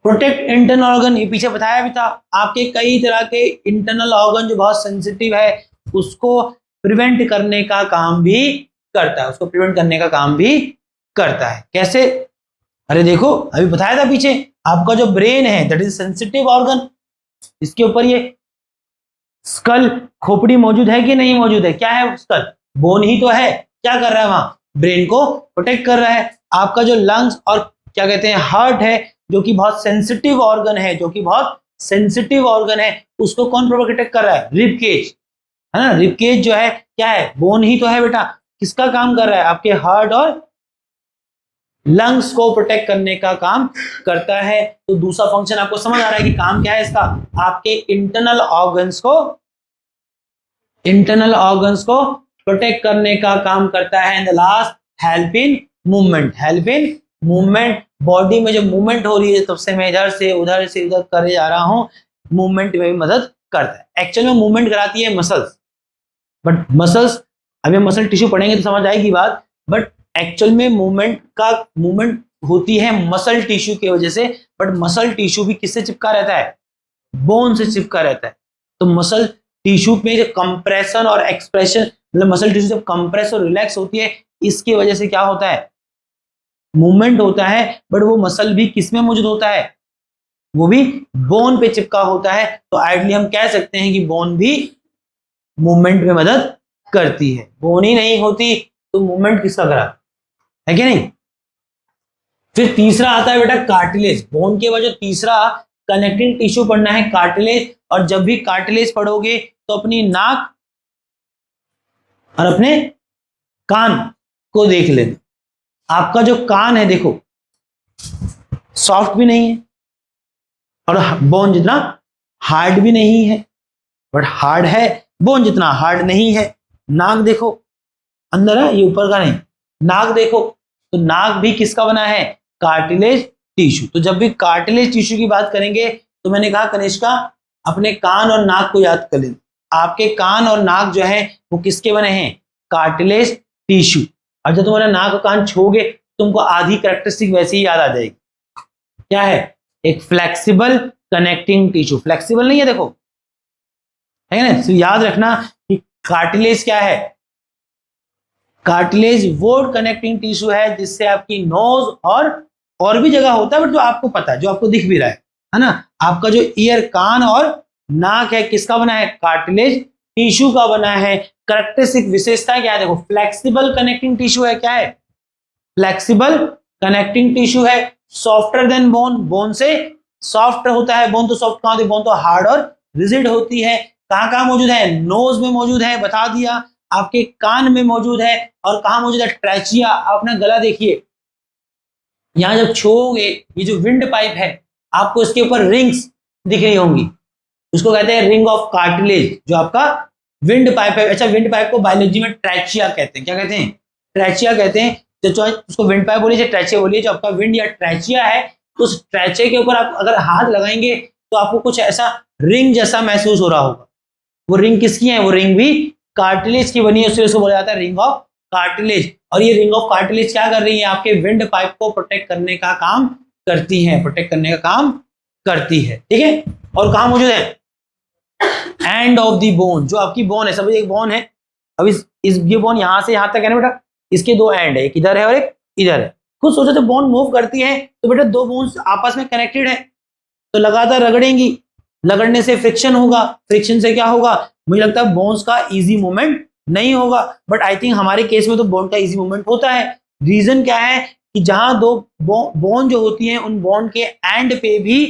प्रोटेक्ट इंटरनल ऑर्गन, ये पीछे बताया भी था। आपके कई तरह के इंटरनल ऑर्गन जो बहुत सेंसिटिव है उसको प्रिवेंट करने का काम भी करता है, उसको प्रिवेंट करने का काम भी करता है। कैसे? अरे देखो अभी बताया था पीछे, आपका जो ब्रेन है दैट इज सेंसिटिव ऑर्गन, इसके ऊपर ये स्कल खोपड़ी मौजूद है कि नहीं मौजूद है? क्या है स्कल? बोन ही तो है। क्या कर रहा है वहां? ब्रेन को प्रोटेक्ट कर रहा है। आपका जो लंग्स और क्या कहते हैं हार्ट है जो कि बहुत सेंसिटिव ऑर्गन है, जो कि बहुत सेंसिटिव ऑर्गन है, उसको कौन प्रोटेक्ट कर रहा है? रिब केज, है ना। रिब केज जो है क्या है? बोन ही तो है बेटा। किसका काम कर रहा है? आपके हार्ट और लंग्स को प्रोटेक्ट करने का काम करता है। तो दूसरा फंक्शन आपको समझ आ रहा है कि काम क्या है इसका? आपके इंटरनल ऑर्गन्स को प्रोटेक्ट करने का काम करता है। And the last help in movement. Help in movement body में जब मूवमेंट हो रही है तब से मैं इधर से उधर करे जा रहा हूँ, मूवमेंट में भी मदद करता है। एक्चुअल में मूवमेंट कराती है मसल्स, बट मसल्स अभी मसल टिश्यू पढ़ेंगे तो समझ आएगी बात, बट एक्चुअल में मूवमेंट होती है मसल टिश्यू की वजह से, बट मसल टिश्यू भी किससे चिपका रहता है? बोन से चिपका रहता है। तो मसल टिश्यू में जो कंप्रेशन और एक्सप्रेशन, मतलब मसल टिश्यू जब कंप्रेस और रिलैक्स होती है, इसकी वजह से क्या होता है? मूवमेंट होता है, बट वो मसल भी किस में मौजूद होता है? वो भी बोन पे चिपका होता है। तो आइडली हम कह सकते हैं कि बोन भी मूवमेंट में मदद करती है। बोन ही नहीं होती तो मूवमेंट किसका करा, है कि नहीं? फिर तीसरा आता है बेटा कार्टिलेज। बोन के बाद जो तीसरा कनेक्टिंग टिश्यू पढ़ना है कार्टिलेज। और जब भी कार्टिलेज पढ़ोगे तो अपनी नाक और अपने कान को देख लेना। आपका जो कान है देखो सॉफ्ट भी नहीं है और बोन जितना हार्ड भी नहीं है, बट हार्ड है, बोन जितना हार्ड नहीं है। नाक देखो अंदर है, ये ऊपर का नहीं। नाक देखो तो नाक भी किसका बना है? Cartilage tissue. तो जब भी कार्टिलेज टिश्यू की बात करेंगे तो मैंने कहा कनिष्का अपने कान और नाक को याद कर लेना। आपके कान और नाक जो है वो किसके बने हैं? Cartilage tissue. और जब तुम्हारा नाक और कान छोगे तुमको आधी कैरेक्टरिस्टिक वैसे ही याद आ जाएगी। क्या है? एक फ्लेक्सिबल कनेक्टिंग टिश्यू। फ्लेक्सिबल नहीं है देखो, है ना? तो याद रखना कि कार्टिलेज क्या है? कार्टिलेज वो कनेक्टिंग टिश्यू है जिससे आपकी नोज और भी जगह होता है, बट जो आपको पता है, जो आपको दिख भी रहा है ना? आपका जो ईयर, कान और नाक है किसका बना है? कार्टिलेज टिश्यू का बना है। कैरेक्टरिस्टिक विशेषता क्या है? देखो फ्लेक्सिबल कनेक्टिंग टिश्यू है। क्या है? फ्लेक्सिबल कनेक्टिंग टिश्यू है। सॉफ्टर देन बोन, बोन से सॉफ्ट होता है। बोन तो सॉफ्ट कहां होती है? बोन तो हार्ड और रिजिड होती है। कहां कहां मौजूद है? नोज में मौजूद है, बता दिया। आपके कान में मौजूद है। और कहां मौजूद है? ट्रैचिया। अपना गला देखिए, यहां जब छूओगे ये जो विंड पाइप है आपको इसके ऊपर रिंग्स दिख रही होंगी, उसको कहते हैं रिंग ऑफ कार्टिलेज, जो आपका विंड पाइप है। अच्छा, विंड पाइप को बायोलॉजी में ट्रैचिया कहते हैं। क्या कहते हैं? ट्रैचिया कहते हैं। तो उसको विंड पाइप बोलिए, ट्रैचिया बोलिए। जो आपका विंड या ट्रैचिया है तो उस ट्रैचिया के ऊपर आप अगर हाथ लगाएंगे तो आपको कुछ ऐसा रिंग जैसा महसूस हो रहा होगा। वो रिंग किसकी है? वो रिंग भी कार्टिलेज की बनी है, इसलिए उसको बोला जाता है रिंग ऑफ कार्टिलेज। और ये रिंग ऑफ कार्टिलेज क्या कर रही है? आपके विंड पाइप को प्रोटेक्ट करने का काम करती है, प्रोटेक्ट करने का काम करती है। ठीक है? और कहां मौजूद है? एंड ऑफ दी बोन, जो आपकी बोन है, सब एक बोन है। अब इस ये बोन यहां से यहां तक है ना बेटा, इसके दो एंड है, एक इधर है और एक इधर है। खुद सोचो जब बोन मूव करती है तो बेटा दो बोन्स आपस में कनेक्टेड है, तो लगातार रगड़ेंगी, रगड़ने से फ्रिक्शन होगा, फ्रिक्शन से क्या होगा? मुझे लगता है बोन्स का इजी मूवमेंट नहीं होगा, बट आई थिंक हमारे केस में तो बोन का इजी मूवमेंट होता है। रीजन क्या है? कि जहां दो बोन जो होती है उन बोन के एंड पे भी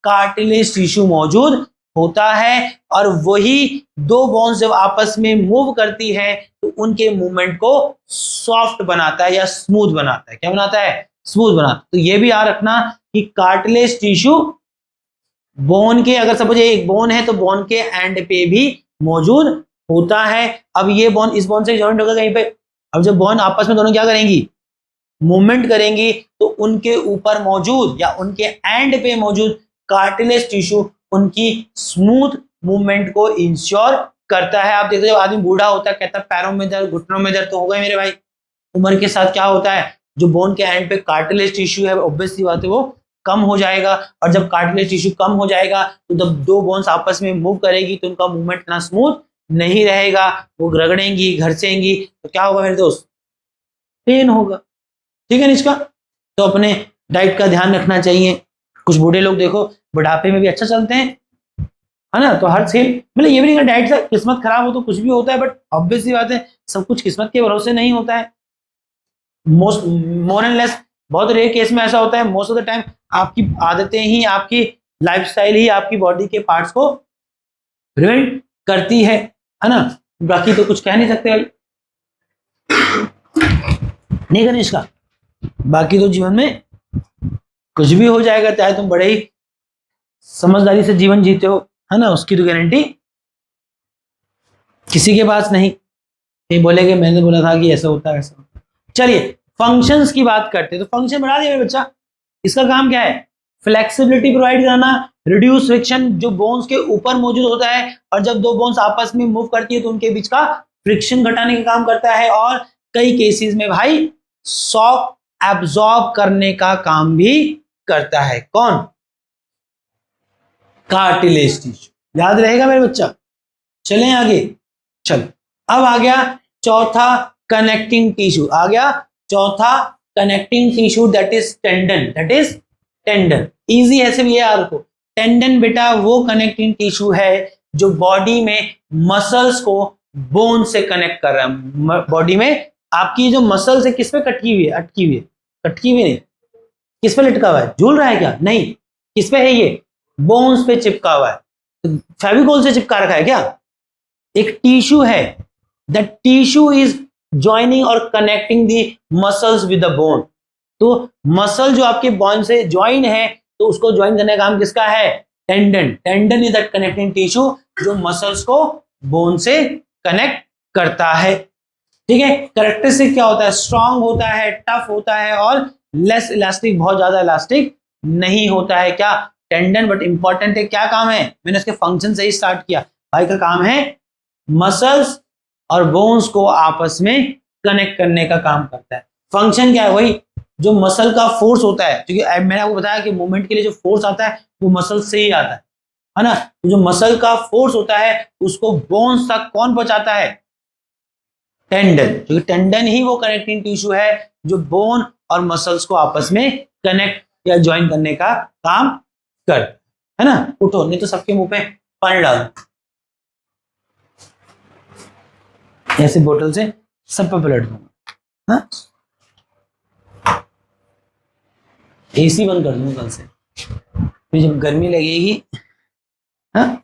कार्टिलेज टिश्यू मौजूद होता है, और वही दो बोन्स जब आपस में मूव करती है तो उनके मूवमेंट को सॉफ्ट बनाता है या स्मूथ बनाता है। क्या बनाता है? स्मूथ बनाता है। तो ये भी याद रखना कि कार्टिलेज टिश्यू बोन के, अगर सपोज एक बोन है तो बोन के एंड पे भी मौजूद होता है। अब ये बोन इस बोन से जॉइंट होगा कहीं पे। अब जब बोन आपस में दोनों क्या करेंगी? मूवमेंट करेंगी, तो उनके ऊपर मौजूद या उनके एंड पे मौजूद कार्टिलेज टिश्यू उनकी स्मूथ मूवमेंट को इंश्योर करता है। आप देखते हो जब आदमी बूढ़ा होता है कहता है पैरों में दर्द, घुटनों में दर्द, तो होगा मेरे भाई। उम्र के साथ क्या होता है? जो बोन के एंड पे कार्टिलेज टिश्यू है ऑब्वियस सी बात है वो कम हो जाएगा, और जब कार्टिलेज टिश्यू कम हो जाएगा तो जब दो बोन्स आपस में मूव करेगी तो उनका मूवमेंट इतना स्मूथ नहीं रहेगा, वो रगड़ेंगी, घर्षेंगी, तो क्या होगा मेरे दोस्त? पेन होगा। ठीक है निष्का? तो अपने डाइट का ध्यान रखना चाहिए। कुछ बूढ़े लोग देखो बुढ़ापे में भी अच्छा चलते हैं, है ना? तो हर सेम, मतलब ये भी नहीं डाइट से किस्मत खराब हो तो कुछ भी होता है, बट ऑब्वियस सी बात है सब कुछ किस्मत के भरोसे नहीं होता है। मोर एंड लेस बहुत रेयर केस में ऐसा होता है। मोस्ट ऑफ द टाइम आपकी आदतें ही, आपकी लाइफस्टाइल ही आपकी बॉडी के पार्ट्स को प्रिवेंट करती है ना? बाकी तो कुछ कह नहीं सकते भाई, नहीं करने इसका। बाकी तो जीवन में कुछ भी हो जाएगा, चाहे तुम बड़े ही समझदारी से जीवन जीते हो, है ना? उसकी तो गारंटी किसी के पास नहीं। नहीं बोलेगे मैंने बोला था कि ऐसा होता है, ऐसा होता है। चलिए फंक्शंस की बात करते हैं। तो फंक्शन बढ़ा दिया मेरे बच्चा, इसका काम क्या है? फ्लेक्सिबिलिटी प्रोवाइड कराना, रिड्यूस फ्रिक्शन, जो बोन्स के ऊपर मौजूद होता है और जब दो बोन्स आपस में मूव करती है तो उनके बीच का फ्रिक्शन घटाने का काम करता है, और कई केसेस में भाई शॉक एब्जॉर्ब करने का काम भी करता है। कौन? Cartilage tissue. याद रहेगा मेरे बच्चा? चलें आगे। चलो, अब आ गया चौथा कनेक्टिंग टिश्यू। आ गया चौथा connecting tissue, that is tendon. That is tendon. Easy ऐसे भी है यार को। टेंडन बेटा वो कनेक्टिंग टिश्यू है जो बॉडी में मसल्स को बोन से कनेक्ट कर रहा है। बॉडी में आपकी जो मसल्स है किस पे कटकी हुई है? अटकी हुई है? कटकी हुई नहीं, किस पे लटका हुआ है? झूल रहा है क्या? नहीं, किस पे है ये? बोन्स पे चिपका हुआ है। तो फेविकोल से चिपका रखा है क्या? एक टिश्यू है, दैट टिश्यू इज ज्वाइनिंग और connecting the muscles with the bone. तो मसल जो आपके बोन से ज्वाइन है तो उसको ज्वाइन करने का काम किसका है? Tendon. Tendon is that connecting tissue जो मसल्स को बोन से कनेक्ट करता है। ठीक है। कैरेक्टरिस्टिक क्या होता है? स्ट्रांग होता है, टफ होता है और लेस इलास्टिक, बहुत ज्यादा इलास्टिक नहीं होता है। क्या? टेंडन। बट इंपॉर्टेंट है, क्या काम है? मैंने उसके फंक्शन से ही स्टार्ट किया। भाई का काम है मसल्स और बोन्स को आपस में कनेक्ट करने का काम करता है। फंक्शन क्या है? वही जो मसल का फोर्स होता है, क्योंकि मैंने आपको बताया कि मूवमेंट के लिए जो फोर्स आता है वो मसल से ही आता है ना। तो जो मसल का फोर्स होता है उसको बोन्स तक कौन पहुंचाता है? टेंडन। क्योंकि टेंडन ही वो कनेक्टिंग टिश्यू है जो बोन और मसल्स को आपस में कनेक्ट या ज्वाइन करने का काम कर, है ना। उठो, नहीं तो सबके मुंह पे पानी डाल, ऐसे बोतल से सब पे पलट दूंगा। हाँ, एसी बंद कर दूंगा कल से, फिर जब गर्मी लगेगी। हाँ,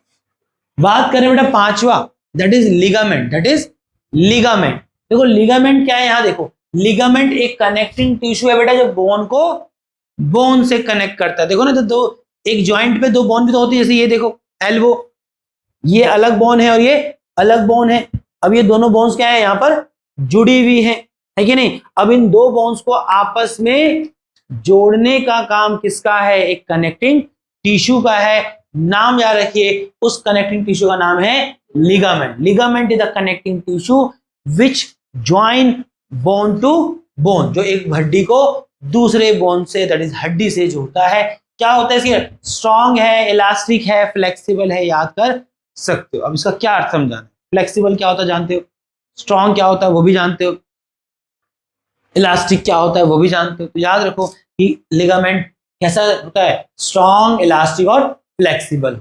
बात करें बेटा पांचवा, that is ligament. That is ligament. देखो लिगामेंट क्या है, यहां देखो, लिगामेंट एक कनेक्टिंग टिश्यू है बेटा जो बोन को बोन से कनेक्ट करता है। देखो ना, तो दो एक जॉइंट पे दो बोन भी तो होती है, जैसे ये देखो एल्बो, ये अलग बोन है और ये अलग बोन है। अब ये दोनों बोन्स क्या है? यहां पर जुड़ी हुई है कि नहीं। अब इन दो बोन्स को आपस में जोड़ने का काम किसका है? एक कनेक्टिंग टिश्यू का है। नाम याद रखिए, उस कनेक्टिंग टिश्यू का नाम है ligament. Ligament is the connecting tissue which join bone to bone, जो एक हड्डी को दूसरे बोन से, दैट इज हड्डी से जोड़ता है। क्या होता है इसके? स्ट्रॉन्ग है, इलास्टिक है, फ्लेक्सिबल है, याद कर सकते हो। अब इसका क्या अर्थ समझाना? फ्लेक्सिबल क्या होता है जानते हो, स्ट्रॉन्ग क्या होता है वो भी जानते हो, इलास्टिक क्या होता है वो भी जानते हो। तो याद रखो कि लिगामेंट कैसा होता है? स्ट्रॉन्ग, इलास्टिक और फ्लेक्सिबल।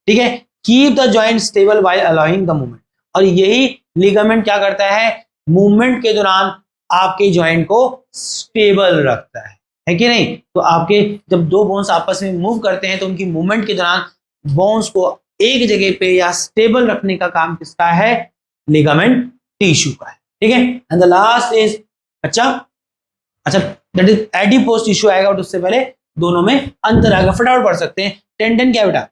ठीक है। Keep the joint stable while allowing the movement. और यही लिगामेंट क्या करता है? मूवमेंट के दौरान आपके जॉइंट को स्टेबल रखता है कि नहीं। तो आपके जब दो बोन्स आपस में मूव करते हैं तो उनकी मूवमेंट के दौरान बोन्स को एक जगह पे या स्टेबल रखने का काम किसका है? लिगामेंट टिश्यू का है। ठीक है। एंड द लास्ट इज, अच्छा दैट इज एडिपोज टिश्यू आएगा, बट उससे पहले दोनों में अंतर आएगा, फटाफट पढ़ सकते हैं। टेंडन क्या बेटा?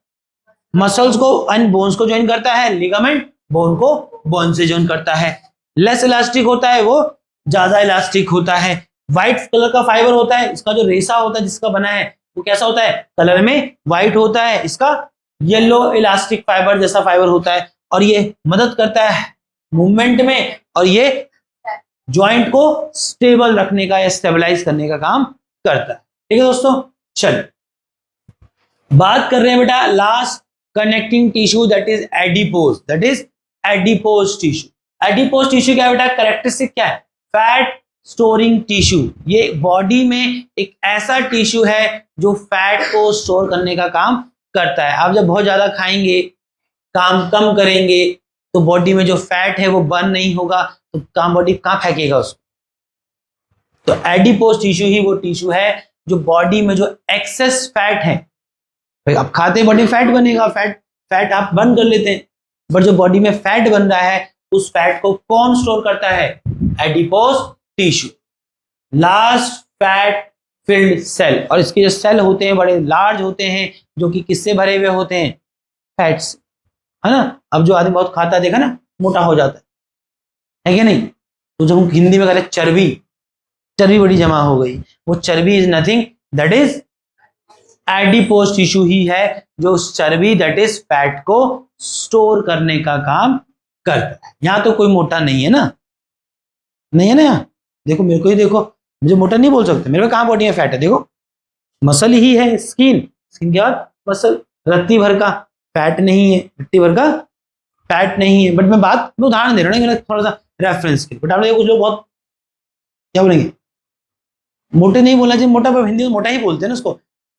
मसल्स को एंड बोन्स को ज्वाइन करता है। लिगामेंट बोन को बोन से ज्वाइन करता है। लेस इलास्टिक होता है, वो ज्यादा इलास्टिक होता है। व्हाइट कलर का फाइबर होता है, इसका जो रेशा होता है जिसका बना है वो कैसा होता है? कलर में व्हाइट होता है। इसका येलो इलास्टिक फाइबर जैसा फाइबर होता है, और ये मदद करता है मूवमेंट में, और ये जॉइंट को स्टेबल रखने का या स्टेबलाइज करने का काम करता है। ठीक है दोस्तों, चलो बात कर रहे हैं बेटा last connecting tissue, that is adipose. That is adipose tissue. Adipose tissue क्या है बेटा? कैरेक्टरिस्टिक क्या है? Fat storing tissue. ये बॉडी में एक ऐसा टिश्यू है जो फैट को स्टोर करने का काम करता है। आप जब बहुत ज्यादा खाएंगे, काम कम करेंगे, तो बॉडी में जो फैट है वो बर्न नहीं होगा, तो काम बॉडी कहाँ फेंकेगा उसको? तो एडिपोज टिश्यू ही वो टिश्यू है जो बॉडी में जो एक्सेस फैट है, भाई आप खाते बॉडी फैट बनेगा, फैट आप बर्न कर लेते हैं, बट जो बॉडी में फैट बन रहा है उस फैट को कौन स्टोर करता है? Adipose tissue. Large fat filled cell, और इसके जो सेल होते हैं बड़े लार्ज होते हैं, जो कि किससे भरे हुए होते हैं? फैट से, है ना। अब जो आदमी बहुत खाता है, देखा ना, मोटा हो जाता है कि नहीं। तो जब हम हिंदी में कहते हैं चर्बी, चर्बी बड़ी जमा हो गई, वो चर्बी is nothing that is adipose tissue ही है जो उस चर्बी दैट इज फैट को स्टोर करने का काम करता है। यहां तो कोई मोटा नहीं है ना, नहीं है ना यहाँ, देखो मेरे को ही देखो, मुझे मोटा नहीं बोल सकते, मेरे में कहाँ बॉडी में फैट है, देखो मसल ही है, स्किन, स्किन के बाद मसल, रत्ती भर का फैट नहीं है, रत्ती भर का फैट नहीं है। बट मैं उदाहरण दे रहा हूँ थोड़ा सा रेफरेंस के, बट आप कुछ लोग बहुत क्या बोलेंगे, मोटे नहीं बोलना चाहिए, मोटा, पर हिंदी में मोटा ही बोलते हैं ना उसको,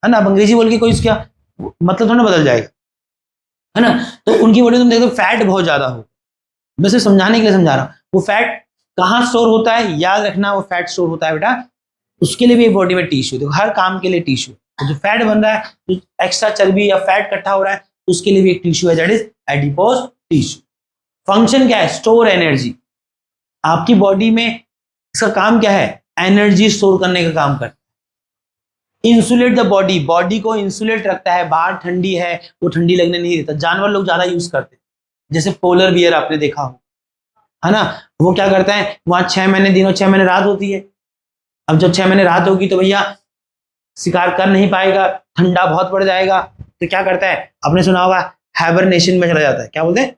है ना। अब अंग्रेजी बोल के कोई इसका मतलब थोड़ा बदल जाएगा, है ना। तो उनकी बॉडी तुम देखो फैट बहुत ज्यादा हो, मैं सिर्फ समझाने के लिए समझा रहा हूँ। वो फैट कहाँ स्टोर होता है, याद रखना, वो फैट स्टोर होता है बेटा, उसके लिए भी बॉडी में टिश्यू, देखो हर काम के लिए टिश्यू, तो जो फैट बन रहा है, जो एक्स्ट्रा चर्बी या फैट इकट्ठा हो रहा है, उसके लिए भी एक टिश्यू है, that is adipose tissue. Function क्या है, स्टोर एनर्जी। आपकी बॉडी में इसका काम क्या है, एनर्जी स्टोर करने का काम करता है। इंसुलेट द बॉडी, बॉडी को इंसुलेट रखता है, बाहर ठंडी है वो ठंडी लगने नहीं देता। जानवर लोग ज्यादा यूज करते हैं, जैसे पोलर बियर आपने देखा हो, है ना, वो क्या करता है, वहां 6 महीने दिन और 6 महीने रात होती है। अब जब 6 महीने रात होगी तो भैया शिकार कर नहीं पाएगा, ठंडा बहुत बढ़ जाएगा, तो क्या करता है, आपने सुना होगा हाइबरनेशन में चला जाता है, क्या बोलते हैं,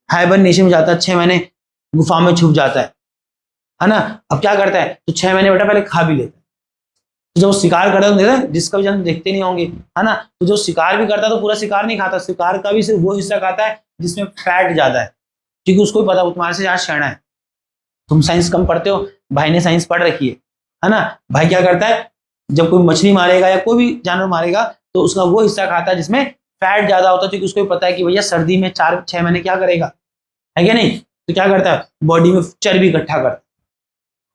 हाइबरनेशन में जाता है, 6 महीने गुफा में छुप जाता है ना। अब क्या करता है, तो 6 महीने बेटा पहले खा भी लेता है, तो जब शिकार करता है, जिसका भी जन्म देखते नहीं होंगे, है ना, तो जो शिकार भी करता है तो पूरा शिकार नहीं खाता, शिकार का भी सिर्फ वो हिस्सा खाता है जिसमें फैट ज्यादा है, क्योंकि उसको भी पता है तुम्हारे से ज्यादा शाना है। तुम साइंस कम पढ़ते हो, भाई ने साइंस पढ़ रखी है ना। भाई क्या करता है, जब कोई मछली मारेगा या कोई भी जानवर मारेगा तो उसका वो हिस्सा खाता है जिसमें फैट ज्यादा होता है, क्योंकि उसको भी पता है कि भैया सर्दी में 4-6 महीने क्या करेगा, है क्या नहीं, तो क्या करता है, बॉडी में चर्बी इकट्ठा करता है,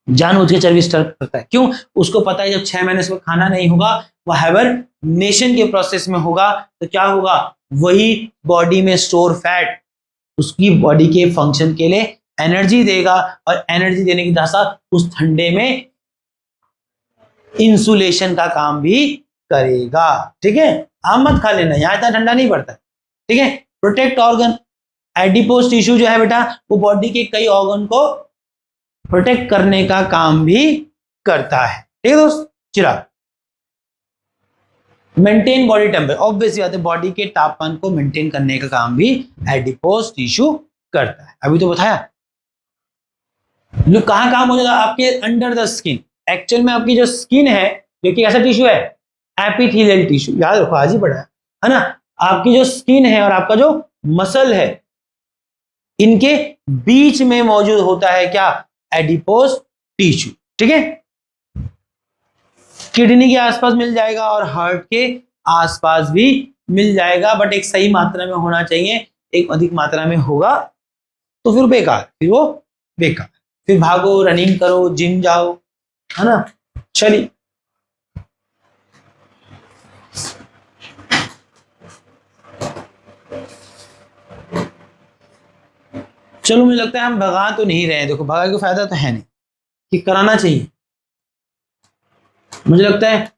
जानबूझ के चर्बी स्टोर करता है। क्यों, उसको पता है जब 6 महीने से खाना नहीं होगा, वह हाइबरनेशन के प्रोसेस में होगा, तो क्या होगा, वही बॉडी में स्टोर फैट उसकी बॉडी के फंक्शन के लिए एनर्जी देगा, और एनर्जी देने के साथ साथ उस ठंडे में इंसुलेशन का काम भी करेगा। ठीक है, आम मत खा लेना, यहां इतना ठंडा नहीं पड़ता, ठीक है। प्रोटेक्ट ऑर्गन, एडिपोज टिश्यू जो है बेटा, वो बॉडी के कई ऑर्गन को प्रोटेक्ट करने का काम भी करता है। ठीक है दोस्त, चिराग, मेंटेन बॉडी टेम्परेचर, ऑब्वियसली बात है, बॉडी के तापमान को मेंटेन करने का काम भी एडिपोज टिश्यू करता है। अभी तो बताया, कहां काम हो जाता है, आपके अंडर द स्किन। एक्चुअल में आपकी जो स्किन है, जो कि ऐसा टिश्यू है, एपिथेलियल टिश्यू, याद रखो, आज ही पढ़ा है ना। आपकी जो स्किन है और आपका जो मसल है, इनके बीच में मौजूद होता है क्या, एडिपोज टिश्यू। ठीक है, किडनी के आसपास मिल जाएगा और हार्ट के आसपास भी मिल जाएगा, बट एक सही मात्रा में होना चाहिए, एक अधिक मात्रा में होगा तो फिर बेकार, फिर वो बेकार, फिर भागो, रनिंग करो, जिम जाओ, है ना। चलिए, चलो, मुझे लगता है हम भगा तो नहीं रहे हैं, देखो भगा का फायदा तो है नहीं, कि कराना चाहिए, मुझे लगता है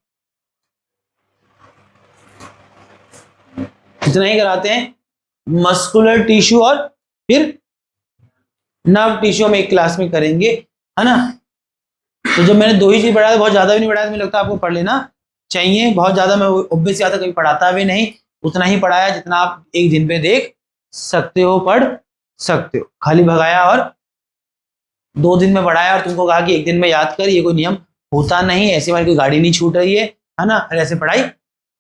इतना ही कराते हैं। मस्कुलर टिश्यू और फिर नर्व टिश्यू हम एक क्लास में करेंगे, है ना। तो जब मैंने 2 ही चीज पढ़ाया, बहुत ज्यादा भी नहीं पढ़ाया, मुझे लगता है आपको पढ़ लेना चाहिए। बहुत ज्यादा मैं ऑब्वियस ज्यादा कभी पढ़ाता भी नहीं, उतना ही पढ़ाया जितना आप एक दिन पे देख सकते हो, पढ़ सकते हो। खाली भगाया और 2 दिन में पढ़ाया और तुमको कहा कि एक दिन में याद कर, ये कोई नियम होता नहीं, ऐसे हमारी कोई गाड़ी नहीं छूट रही है ना, और ऐसे पढ़ाई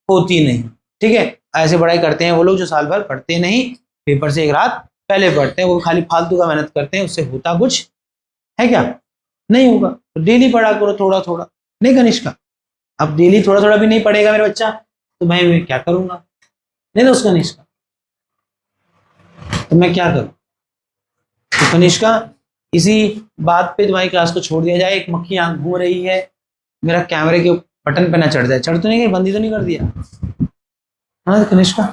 होती नहीं। ठीक है, ऐसे पढ़ाई करते हैं वो लोग जो साल भर पढ़ते नहीं, पेपर से एक रात पहले पढ़ते हैं, वो खाली फालतू का मेहनत करते हैं, उससे होता कुछ है क्या, नहीं होगा। तो डेली पढ़ा करो थोड़ा थोड़ा, नहीं कनिष्का, अब डेली थोड़ा थोड़ा भी नहीं पढ़ेगा मेरा बच्चा तो मैं क्या करूंगा, नहीं ना उसका कनिष्का, तो मैं क्या करूं। तो कनिष्का, इसी बात पे तुम्हारी क्लास को छोड़ दिया जाए। एक मक्खी आंख घूम रही है, मेरा कैमरे के बटन पे ना चढ़ जाए, चढ़ तो नहीं गई, बंदी तो नहीं कर दिया, हाँ कनिष्का,